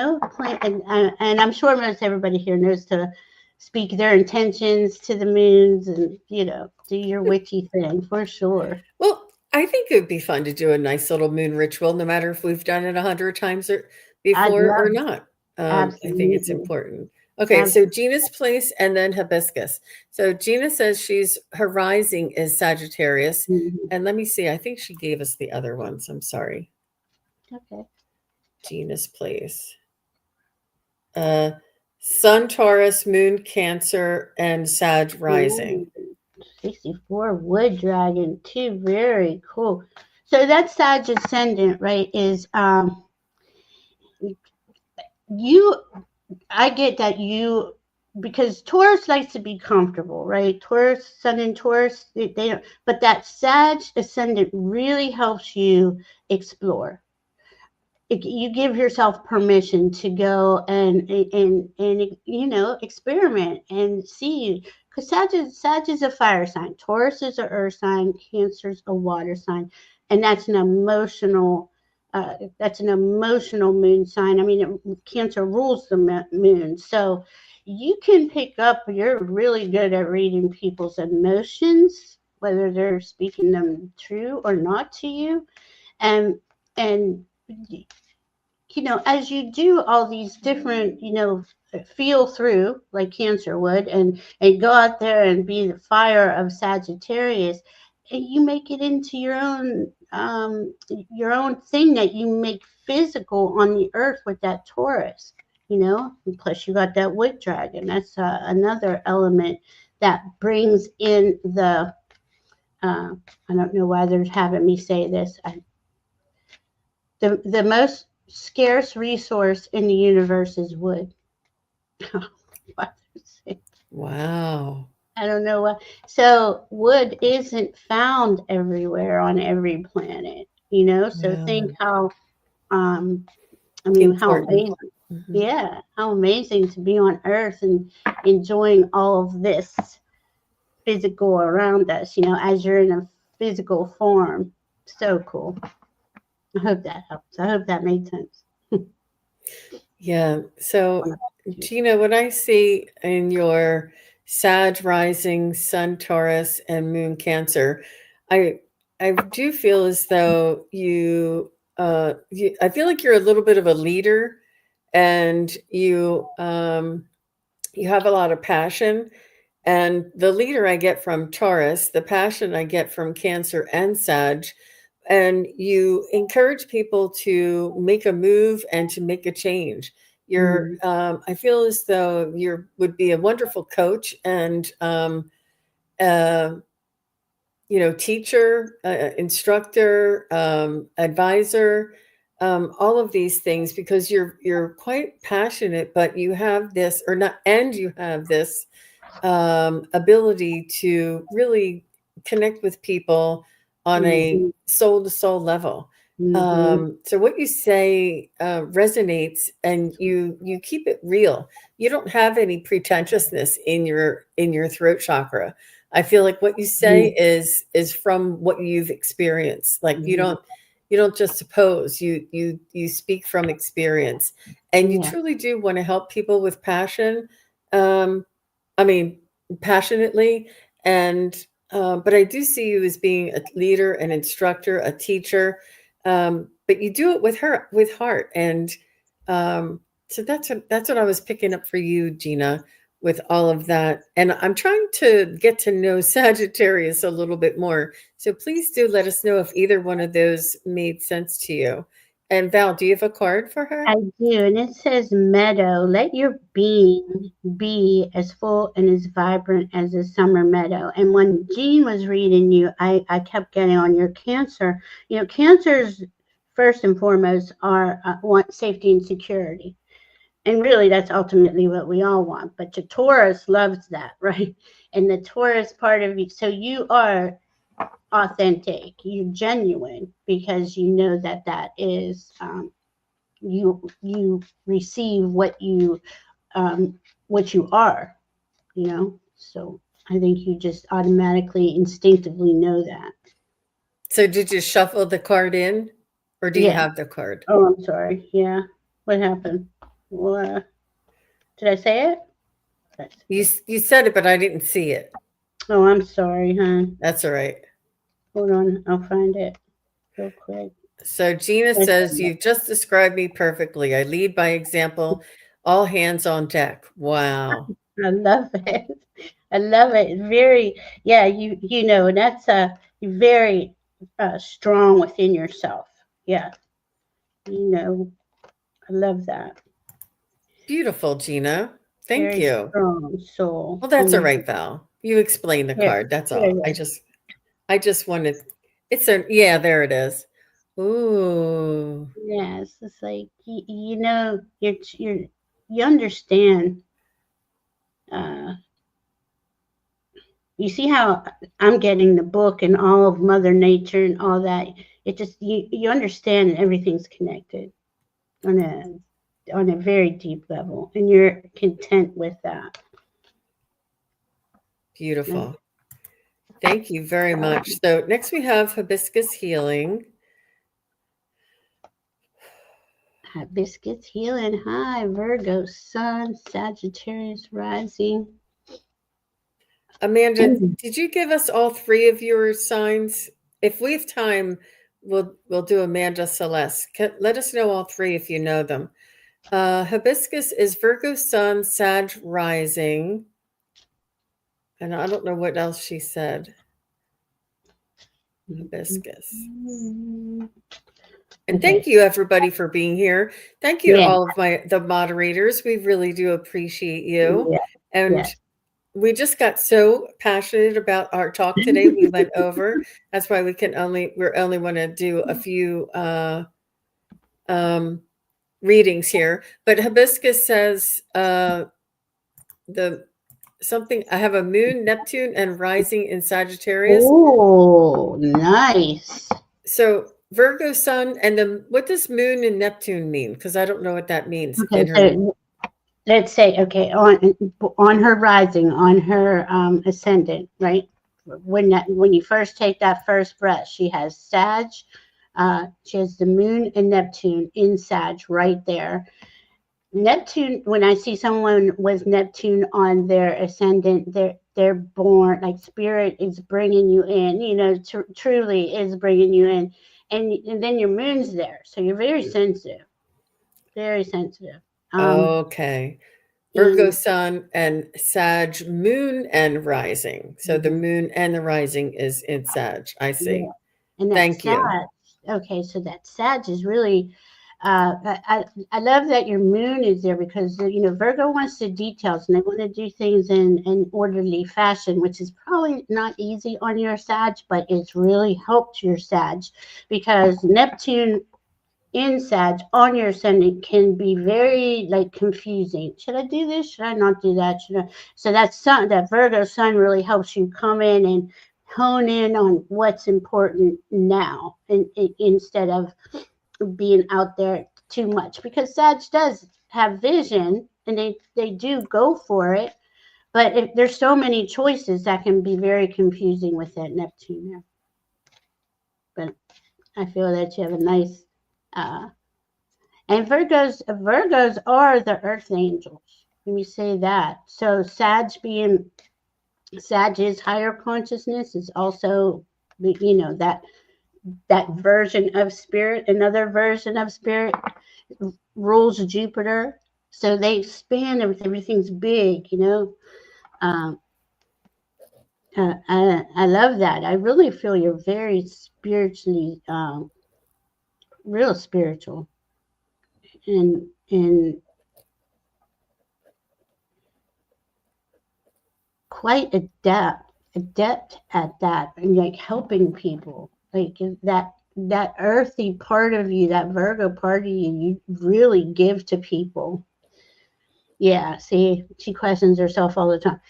I'm sure most everybody here knows to speak their intentions to the moons and do your witchy thing for sure. Well, I think it would be fun to do a nice little moon ritual, no matter if we've done it 100 times I'd before or love, not. I think it's absolutely, important. Okay, so absolutely. Gina's place and then hibiscus. So Gina says her rising is Sagittarius. Mhm. And let me see, I think she gave us the other ones. I'm sorry. Okay. Gina's place. Uh, Sun, Taurus, Moon, Cancer, and Sag rising. Ooh, 64 wood dragon, too. Very cool. So that Sag ascendant, right, is you I get that because Taurus likes to be comfortable, right? Taurus, Sun and Taurus, they don't, but that Sag ascendant really helps you explore. You give yourself permission to go and experiment and see. Because Sag is a fire sign, Taurus is an earth sign, Cancer's a water sign, and that's an emotional moon sign. I mean, Cancer rules the moon, so you can pick up. You're really good at reading people's emotions, whether they're speaking them true or not to you, and and as you do all these different, feel through like Cancer would, and go out there and be the fire of Sagittarius, and you make it into your own thing that you make physical on the earth with that Taurus. And plus you got that wood dragon. That's another element that brings in the. I don't know why they're having me say this. The most scarce resource in the universe is wood. Wow. I don't know what. So wood isn't found everywhere on every planet, So think Wow. how, um, I mean, how Important. amazing. Mhm. Yeah, how amazing to be on Earth and enjoying all of this physical around us, as you're in a physical form. So cool. I hope that helps. I hope that made sense. Yeah. So, Gina, what I see in your Sag rising, Sun, Taurus, and Moon, Cancer, I I do feel as though I feel like you're a little bit of a leader, and you have a lot of passion. And the leader I get from Taurus, the passion I get from Cancer and Sag, and you encourage people to make a move and to make a change. Mhm. I feel as though you would be a wonderful coach and, uh, teacher, instructor, advisor, all of these things because you're quite passionate, but you have this, or not, and you have this ability to really connect with people on a Mhm. soul to soul level. Mhm. So what you say resonates, and you keep it real. You don't have any pretentiousness in your throat chakra. I feel like what you say Mhm. is from what you've experienced. Like Mhm. you don't just suppose. You speak from experience, and you Yeah. truly do want to help people with passion. Um, I mean, passionately, and but I do see you as being a leader, an instructor, a teacher, but you do it with heart, and so that's what I was picking up for you, Gina. with all of that. And I'm trying to get to know Sagittarius a little bit more. So please do let us know if either one of those made sense to you. And Val, do you have a card for her? I do, and it says, Meadow, let your being be as full and as vibrant as a summer meadow. And when Jean was reading you, I kept getting on your Cancer. You know, Cancers, first and foremost, are want safety and security. And really, that's ultimately what we all want. But the Taurus loves that, right? And the Taurus part of you, so you are authentic, you're genuine, because you know that that is you receive what you are, you know. So I think you just automatically, instinctively know that. So did you shuffle the card in or do you Yeah. have the card? Oh, I'm sorry. Yeah. What happened? Well, did I say it? You said it, but I didn't see it. Oh, I'm sorry, hon. That's all right. Hold on, I'll find it real quick. So Gina says, you've just described me perfectly. I lead by example, all hands on deck. Wow. I love it. I love it. Very, yeah. You know that's very strong within yourself. Yeah. You know, I love that. Beautiful, Gina. Thank Very you. strong soul. Well, that's all And right, Val. You explain the here, card. That's here all. it is. I just wanted it's a yeah, there it is. Ooh. Yes, it's like you know you understand. Uh, you see how I'm getting the book and all of Mother Nature and all that. It just you understand everything's connected on a very deep level, and you're content with that. Beautiful. Thank you very much. So next we have hibiscus healing. Hibiscus healing. Hi, Virgo, Sun, Sagittarius rising. Amanda, did you give us all three of your signs? If we have time, we'll do Amanda Celeste. Let us know all three if you know them. Hibiscus is Virgo Sun, Sag rising. And I don't know what else she said. Hibiscus. And thank you everybody for being here. Thank you to Yeah, all of the moderators. We really do appreciate you. yeah, And yes. we just got so passionate about our talk today. We went over. That's why we only want to do a few readings here. But hibiscus says the something. I have a moon, Neptune, and rising in Sagittarius. Oh, nice. So Virgo sun and the what does moon and Neptune mean? Because I don't know what that means Okay, in her. so let's say on her rising, on her ascendant, right? When you first take that first breath, she has Sag. She has the Moon and Neptune in Sag right there. Neptune. When I see someone with Neptune on their ascendant, they're born like spirit is bringing you in. You know, truly is bringing you in, and then your moon's there, so you're very sensitive, very sensitive. Okay. Virgo And sun and Sag moon and rising. So the moon and the rising is in Sag. I yeah, see. and that Thank you. Sag. Okay, so that Sag is really. I love that your moon is there because you know Virgo wants the details and they want to do things in an orderly fashion, which is probably not easy on your Sag, but it's really helped your Sag because Neptune in Sag on your ascendant can be very like confusing. Should I do this? Should I not do that? Should I? So that Virgo sun really helps you come in and hone in on what's important now, and instead of being out there too much. Because Sag does have vision, and they do go for it. But there's so many choices that can be very confusing with that Neptune there. But I feel that you have a nice uh, and Virgos are the earth angels. Let me say that. So Sag is higher consciousness is also you know that version of spirit. Another version of spirit rules Jupiter. So they expand everything's big, you know. Um, I love that. I really feel you're very spiritually, real spiritual, and quite adept at that, and like helping people, like that earthy part of you, that Virgo part of you, you really give to people. Yeah, see, she questions herself all the time.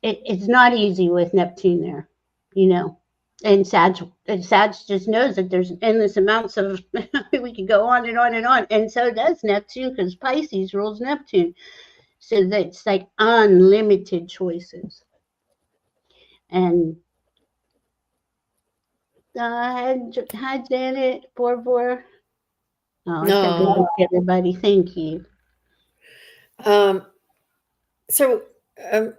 It's not easy with Neptune there, you know. And Sag just knows that there's endless amounts of we could go on and on and on, and so does Neptune because Pisces rules Neptune. So that's like unlimited choices. And hi Janet Borbor. Oh, I said goodbye No. to everybody. Thank you. Um, so, um,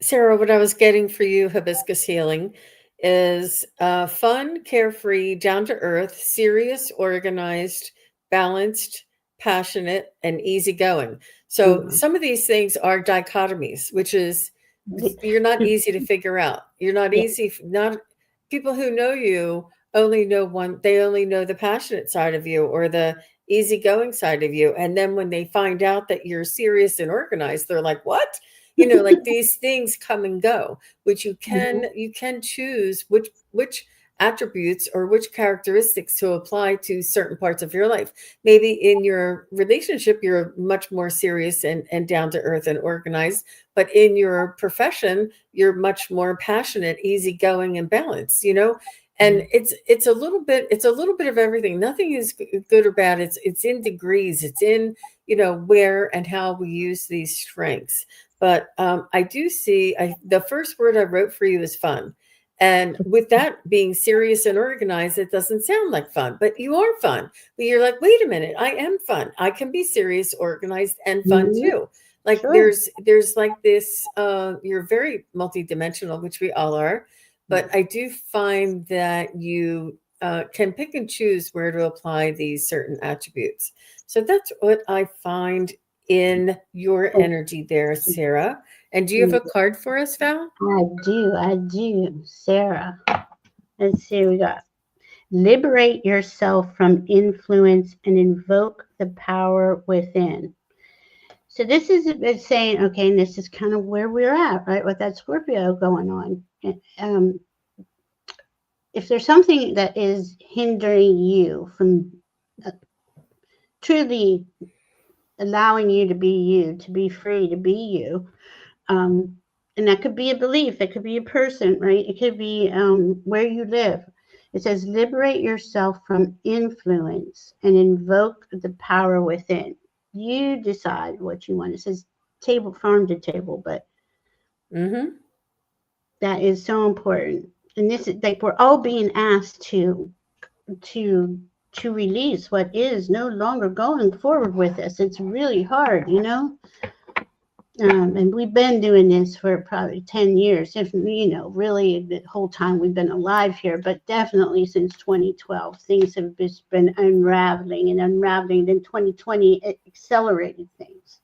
Sarah, what I was getting for you, hibiscus healing, is fun, carefree, down to earth, serious, organized, balanced, passionate, and easygoing. So Mm. some of these things are dichotomies, which is you're not easy to figure out. You're not Yeah. easy. Not people who know you only know one. They only know the passionate side of you or the easygoing side of you, and then when they find out that you're serious and organized, they're like, "What?" Like these things come and go, which Mhm. you can choose which attributes or which characteristics to apply to certain parts of your life. Maybe in your relationship you're much more serious and down to earth and organized, but in your profession you're much more passionate, easygoing, and balanced. And it's a little bit of everything. Nothing is good or bad. It's in degrees. It's in where and how we use these strengths. But I do see the first word I wrote for you is fun. And with that being serious and organized, it doesn't sound like fun, but you are fun. But you're like, wait a minute, I am fun. I can be serious, organized, and fun Mhm. too. Like Sure. there's like this, you're very multidimensional, which we all are. But I do find that you can pick and choose where to apply these certain attributes. So that's what I find in your Oh, energy there, Sarah. And do you have mm, a card for us, Val? I do. Sarah. Let's see, we got liberate yourself from influence and invoke the power within. So this is it's saying, okay, and this is kind of where we're at, right, with that Scorpio going on. If there's something that is hindering you from uh, truly allowing you to be you, to be free, to be you, um, and that could be a belief, it could be a person, right? It could be where you live. It says, liberate yourself from influence and invoke the power within. You decide what you want. It says table, farm to table, but Mm-hmm. that is so important. And this is like we're all being asked to to release what is no longer going forward with us. It's really hard, you know. And we've been doing this for probably 10 years, if really the whole time we've been alive here, but definitely since 2012, things have just been unraveling and unraveling. Then 2020 it accelerated things.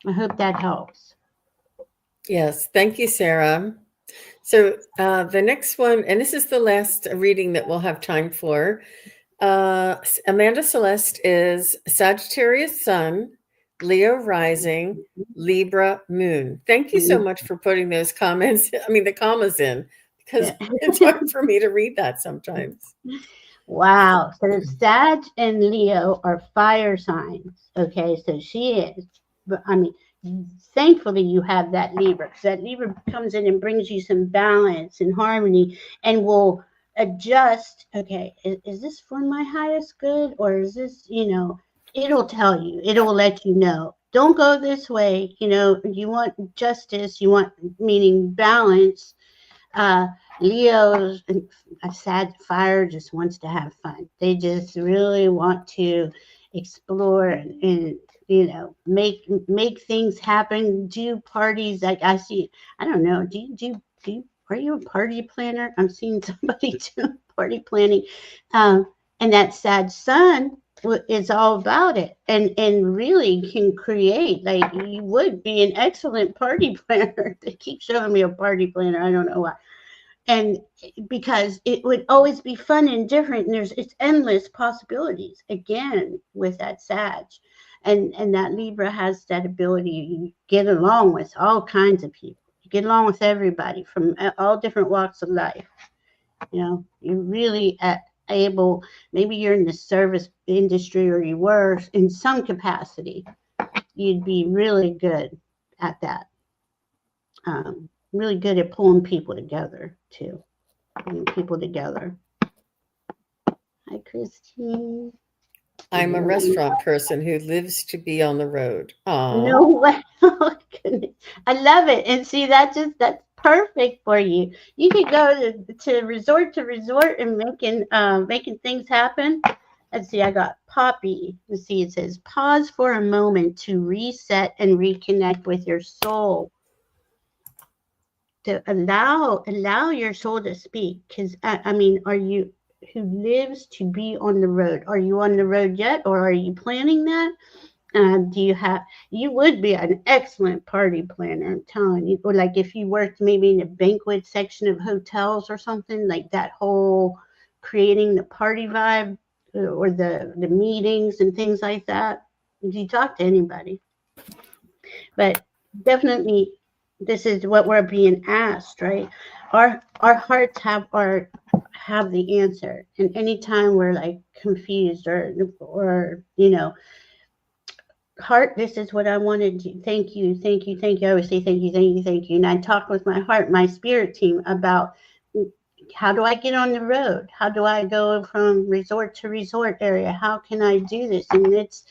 I hope that helps. Yes. Thank you, Sarah. So the next one, and this is the last reading that we'll have time for. Amanda Celeste is Sagittarius Sun, Leo Rising, Libra Moon. Thank you so much for putting those comments, I mean, the commas in, because Yeah. it's hard for me to read that sometimes. Wow. So the Sag and Leo are fire signs. Okay, so she is. But I mean, thankfully you have that Libra, because that Libra comes in and brings you some balance and harmony and will adjust. Okay, is this for my highest good, or is this, it'll tell you, it'll let you know. Don't go this way. You want justice, you want, meaning balance. uh, Leo's a sad fire just wants to have fun. They just really want to explore and make things happen. Do parties like I see. I don't know. Do you are you a party planner? I'm seeing somebody do party planning. And that sad sun. is all about it, and really can create, like, you would be an excellent party planner. They keep showing me a party planner, I don't know why. And because it would always be fun and different, and it's endless possibilities, again, with that Sag. And that Libra has that ability. You get along with all kinds of people, you get along with everybody from all different walks of life. You're really able, maybe you're in the service industry, or you were in some capacity, you'd be really good at that. Really good at pulling people together too. Pulling people together. Hi, Christine. I'm a restaurant person who lives to be on the road. No way. Oh, goodness. I love it. And see, that's perfect for you. You could go to resort and making things happen. Let's see, I got Poppy. Let's see, it says pause for a moment to reset and reconnect with your soul. To allow your soul to speak. Because I mean, are you who lives to be on the road? Are you on the road yet, or are you planning that? You would be an excellent party planner, I'm telling you. Or like if you worked maybe in a banquet section of hotels or something, like that whole creating the party vibe, or the meetings and things like that. If you talk to anybody. But definitely, this is what we're being asked, right? Our hearts have the answer. And anytime we're like confused, or heart, this is what I wanted to. Thank you, thank you, thank you. I always say thank you, thank you, thank you. And I talk with my heart, my spirit team, about how do I get on the road? How do I go from resort to resort area? How can I do this? And it's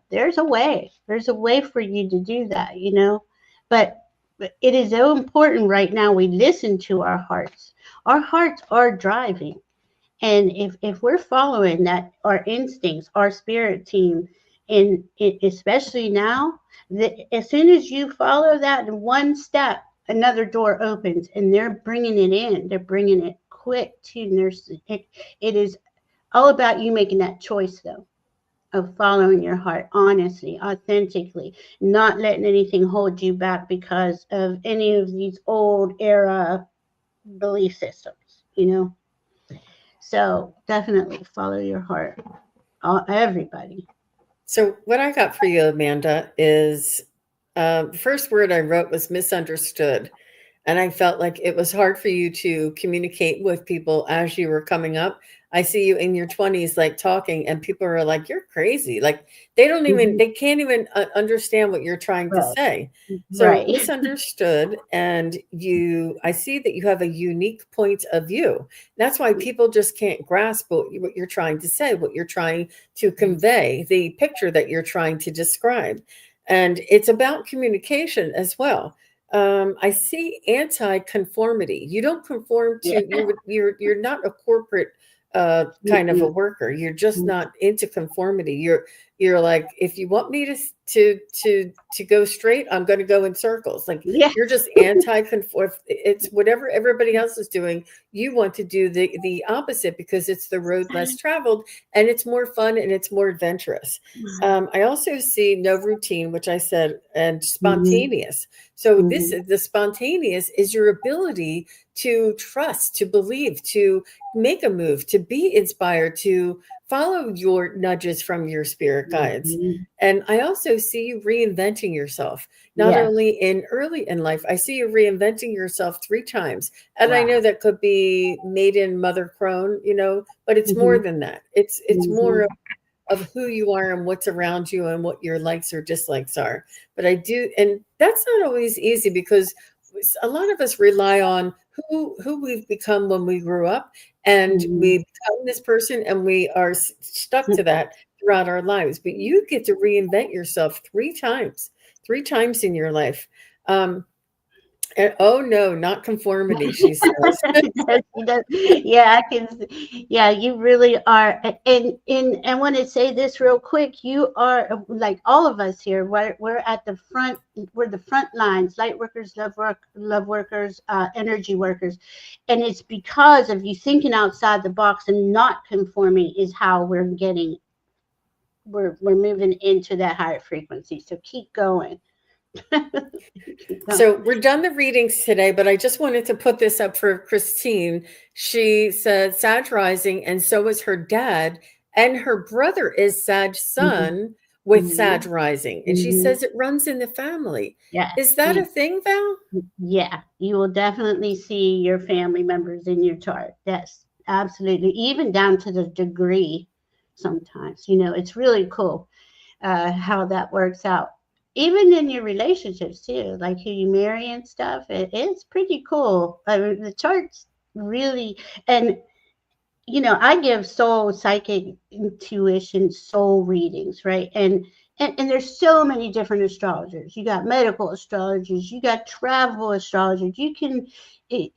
there's a way. There's a way for you to do that, But it is so important right now we listen to our hearts. Our hearts are driving. And if we're following that, our instincts, our spirit team, and especially now, as soon as you follow that in one step, another door opens, and they're bringing it in. They're bringing it quick too. It is all about you making that choice, though, of following your heart honestly, authentically, not letting anything hold you back because of any of these old era belief systems. So definitely follow your heart, everybody. So what I got for you, Amanda, is the first word I wrote was misunderstood. And I felt like it was hard for you to communicate with people as you were coming up. I see you in your 20s, like talking, and people are like, you're crazy. Like Mhm. they can't even understand what you're trying to Right. say. So Right. misunderstood. And I see that you have a unique point of view. That's why people just can't grasp what you're trying to say, what you're trying to convey, the picture that you're trying to describe. And it's about communication as well. I see anti-conformity. You don't conform Yeah. to you're not a corporate kind of a Mm-mm. worker. You're just not into conformity. You're like, if you want me to go straight, I'm going to go in circles. Like Yeah. you're just anti-conform. It's whatever everybody else is doing. You want to do the opposite because it's the road less traveled and it's more fun and it's more adventurous. I also see no routine, which I said, and Mhm. spontaneous. So Mhm. the spontaneous is your ability to trust, to believe, to make a move, to be inspired, to follow your nudges from your spirit guides. Mhm. And I also see you reinventing yourself, not Yes. only in early in life, I see you reinventing yourself 3 times. And I know Wow. that could be made in mother crone, but it's more Mhm. than that. It's more Mhm. of who you are and what's around you and what your likes or dislikes are. But I do, and that's not always easy because a lot of us rely on who we've become when we grew up, and we Mhm. become this person and we are stuck to that throughout our lives. But you get to reinvent yourself 3 times in your life. And oh no, not conformity, she says. Yes, he does. Yeah, I can. Yeah, you really are. And I want to say this real quick. You are like all of us here. We're at the front. We're the front lines. Light workers, love workers, energy workers, and it's because of you thinking outside the box and not conforming is how we're getting we're moving into that higher frequency. So keep going. Keep going. So we're done the readings today, but I just wanted to put this up for Christine. She said Sag rising, and so is her dad, and her brother is Sag Hmm. sun with Sag rising. And she Hmm. says it runs in the family. Yes. Is that a thing, Val? Yeah, you will definitely see your family members in your chart. Yes, absolutely. Even down to the degree sometimes. It's really cool how that works out. Even in your relationships too, like who you marry and stuff, it's pretty cool. I mean, the charts really, and I give soul, psychic, intuition, soul readings, right? And there's so many different astrologers. You got medical astrologers, you got travel astrologers. It,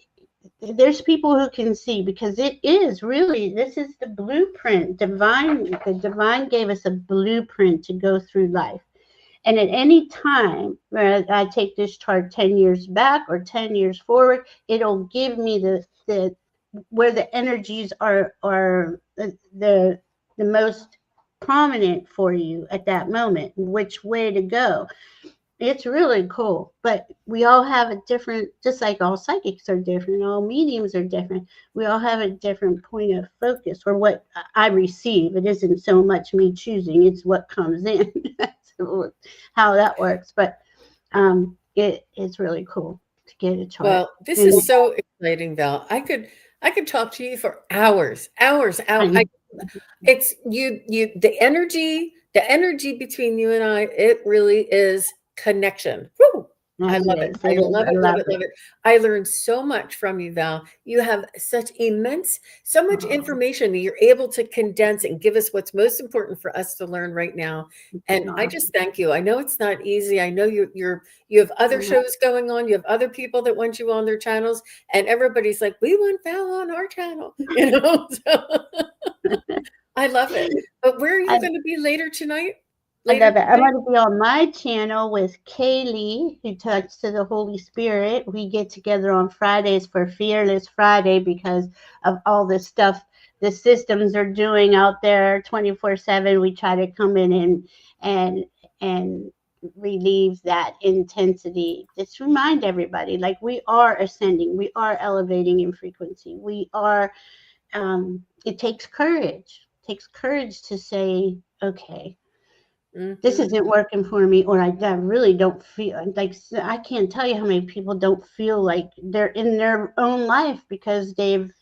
there's people who can see, because it is really, this is the blueprint. The divine gave us a blueprint to go through life. And at any time where I take this chart 10 years back or 10 years forward, it'll give me the where the energies are the most prominent for you at that moment, which way to go. It's really cool. But we all have a different, just like all psychics are different, all mediums are different. We all have a different point of focus, or what I receive. It isn't so much me choosing, it's what comes in. That's how that works. But it's really cool to get a chart. Well, this And is so exciting, Val. I could talk to you for hours, hours, hours. I, It's you the energy between you and I, it really is connection. Woo! I love it. I it is. love I it, love love it, it. love it. I learned so much from you, Val. You have so much Oh, information that you're able to condense and give us what's most important for us to learn right now. And I no. just thank you. I know it's not easy. I know you have other shows going on. You have other people that want you on their channels, and everybody's like, "We want Val on our channel," you know. So I love it. But where are you I, gonna be later tonight? I Later love it. I'm tonight? going to be on my channel with Kaylee, who touched to the Holy Spirit. We get together on Fridays for Fearless Friday because of all the stuff the systems are doing out there 24/7. We try to come in and and relieve that intensity. Just remind everybody, like, we are ascending, we are elevating in frequency. We are. It takes courage. It takes courage to say, okay, this Mhm. isn't working for me, or I really don't feel like, I can't tell you how many people don't feel like they're in their own life because they've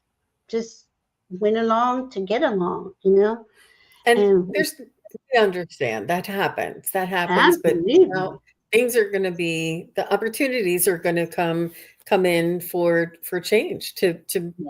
just went along to get along. And And we understand that happens, but now absolutely, things are gonna be the opportunities are gonna come in for change yeah,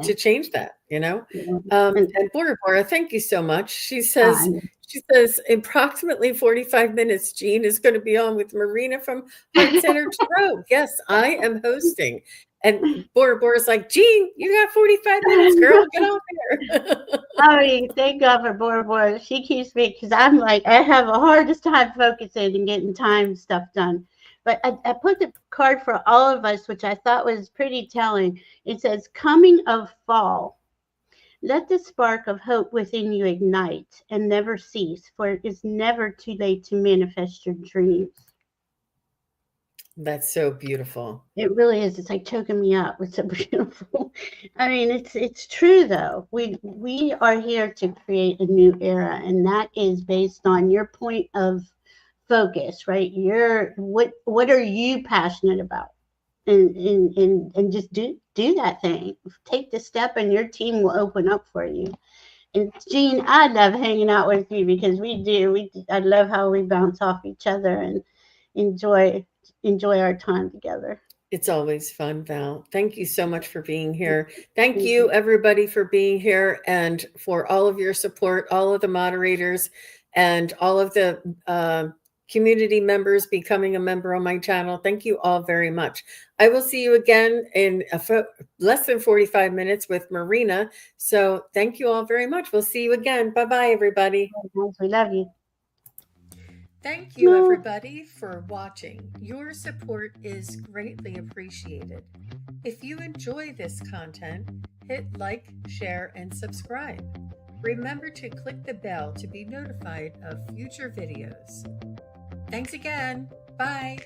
to change that, you know? yeah. And And Bora, thank you so much. I, She says in approximately 45 minutes, Jean is gonna be on with Marina from Heart Center Tarot. Yes, I am hosting. And Bora's like, "Jean, you got 45 minutes, girl, get on there." I mean, thank God for Bora Bora. She keeps me, because I'm like, I have a hardest time focusing and getting time stuff done. But I put the card for all of us, which I thought was pretty telling. It says, "Coming of fall. Let the spark of hope within you ignite and never cease, for it is never too late to manifest your dreams." That's so beautiful. It really is. It's like choking me up. It's so beautiful. I mean, it's true though. We are here to create a new era, and that is based on your point of focus, right? What are you passionate about? And just do that thing. Take the step, and your team will open up for you. And Jean, I love hanging out with you because we do. I love how we bounce off each other and enjoy enjoy our time together. It's always fun, Val. Thank you so much for being here. Thank you, everybody, for being here and for all of your support, all of the moderators, and all of the community members becoming a member on my channel. Thank you all very much. I will see you again in less than 45 minutes with Marina. So thank you all very much. We'll see you again. Bye-bye, everybody. We love you. Thank you, No. everybody, for watching. Your support is greatly appreciated. If you enjoy this content, hit like, share, and subscribe. Remember to click the bell to be notified of future videos. Thanks again. Bye.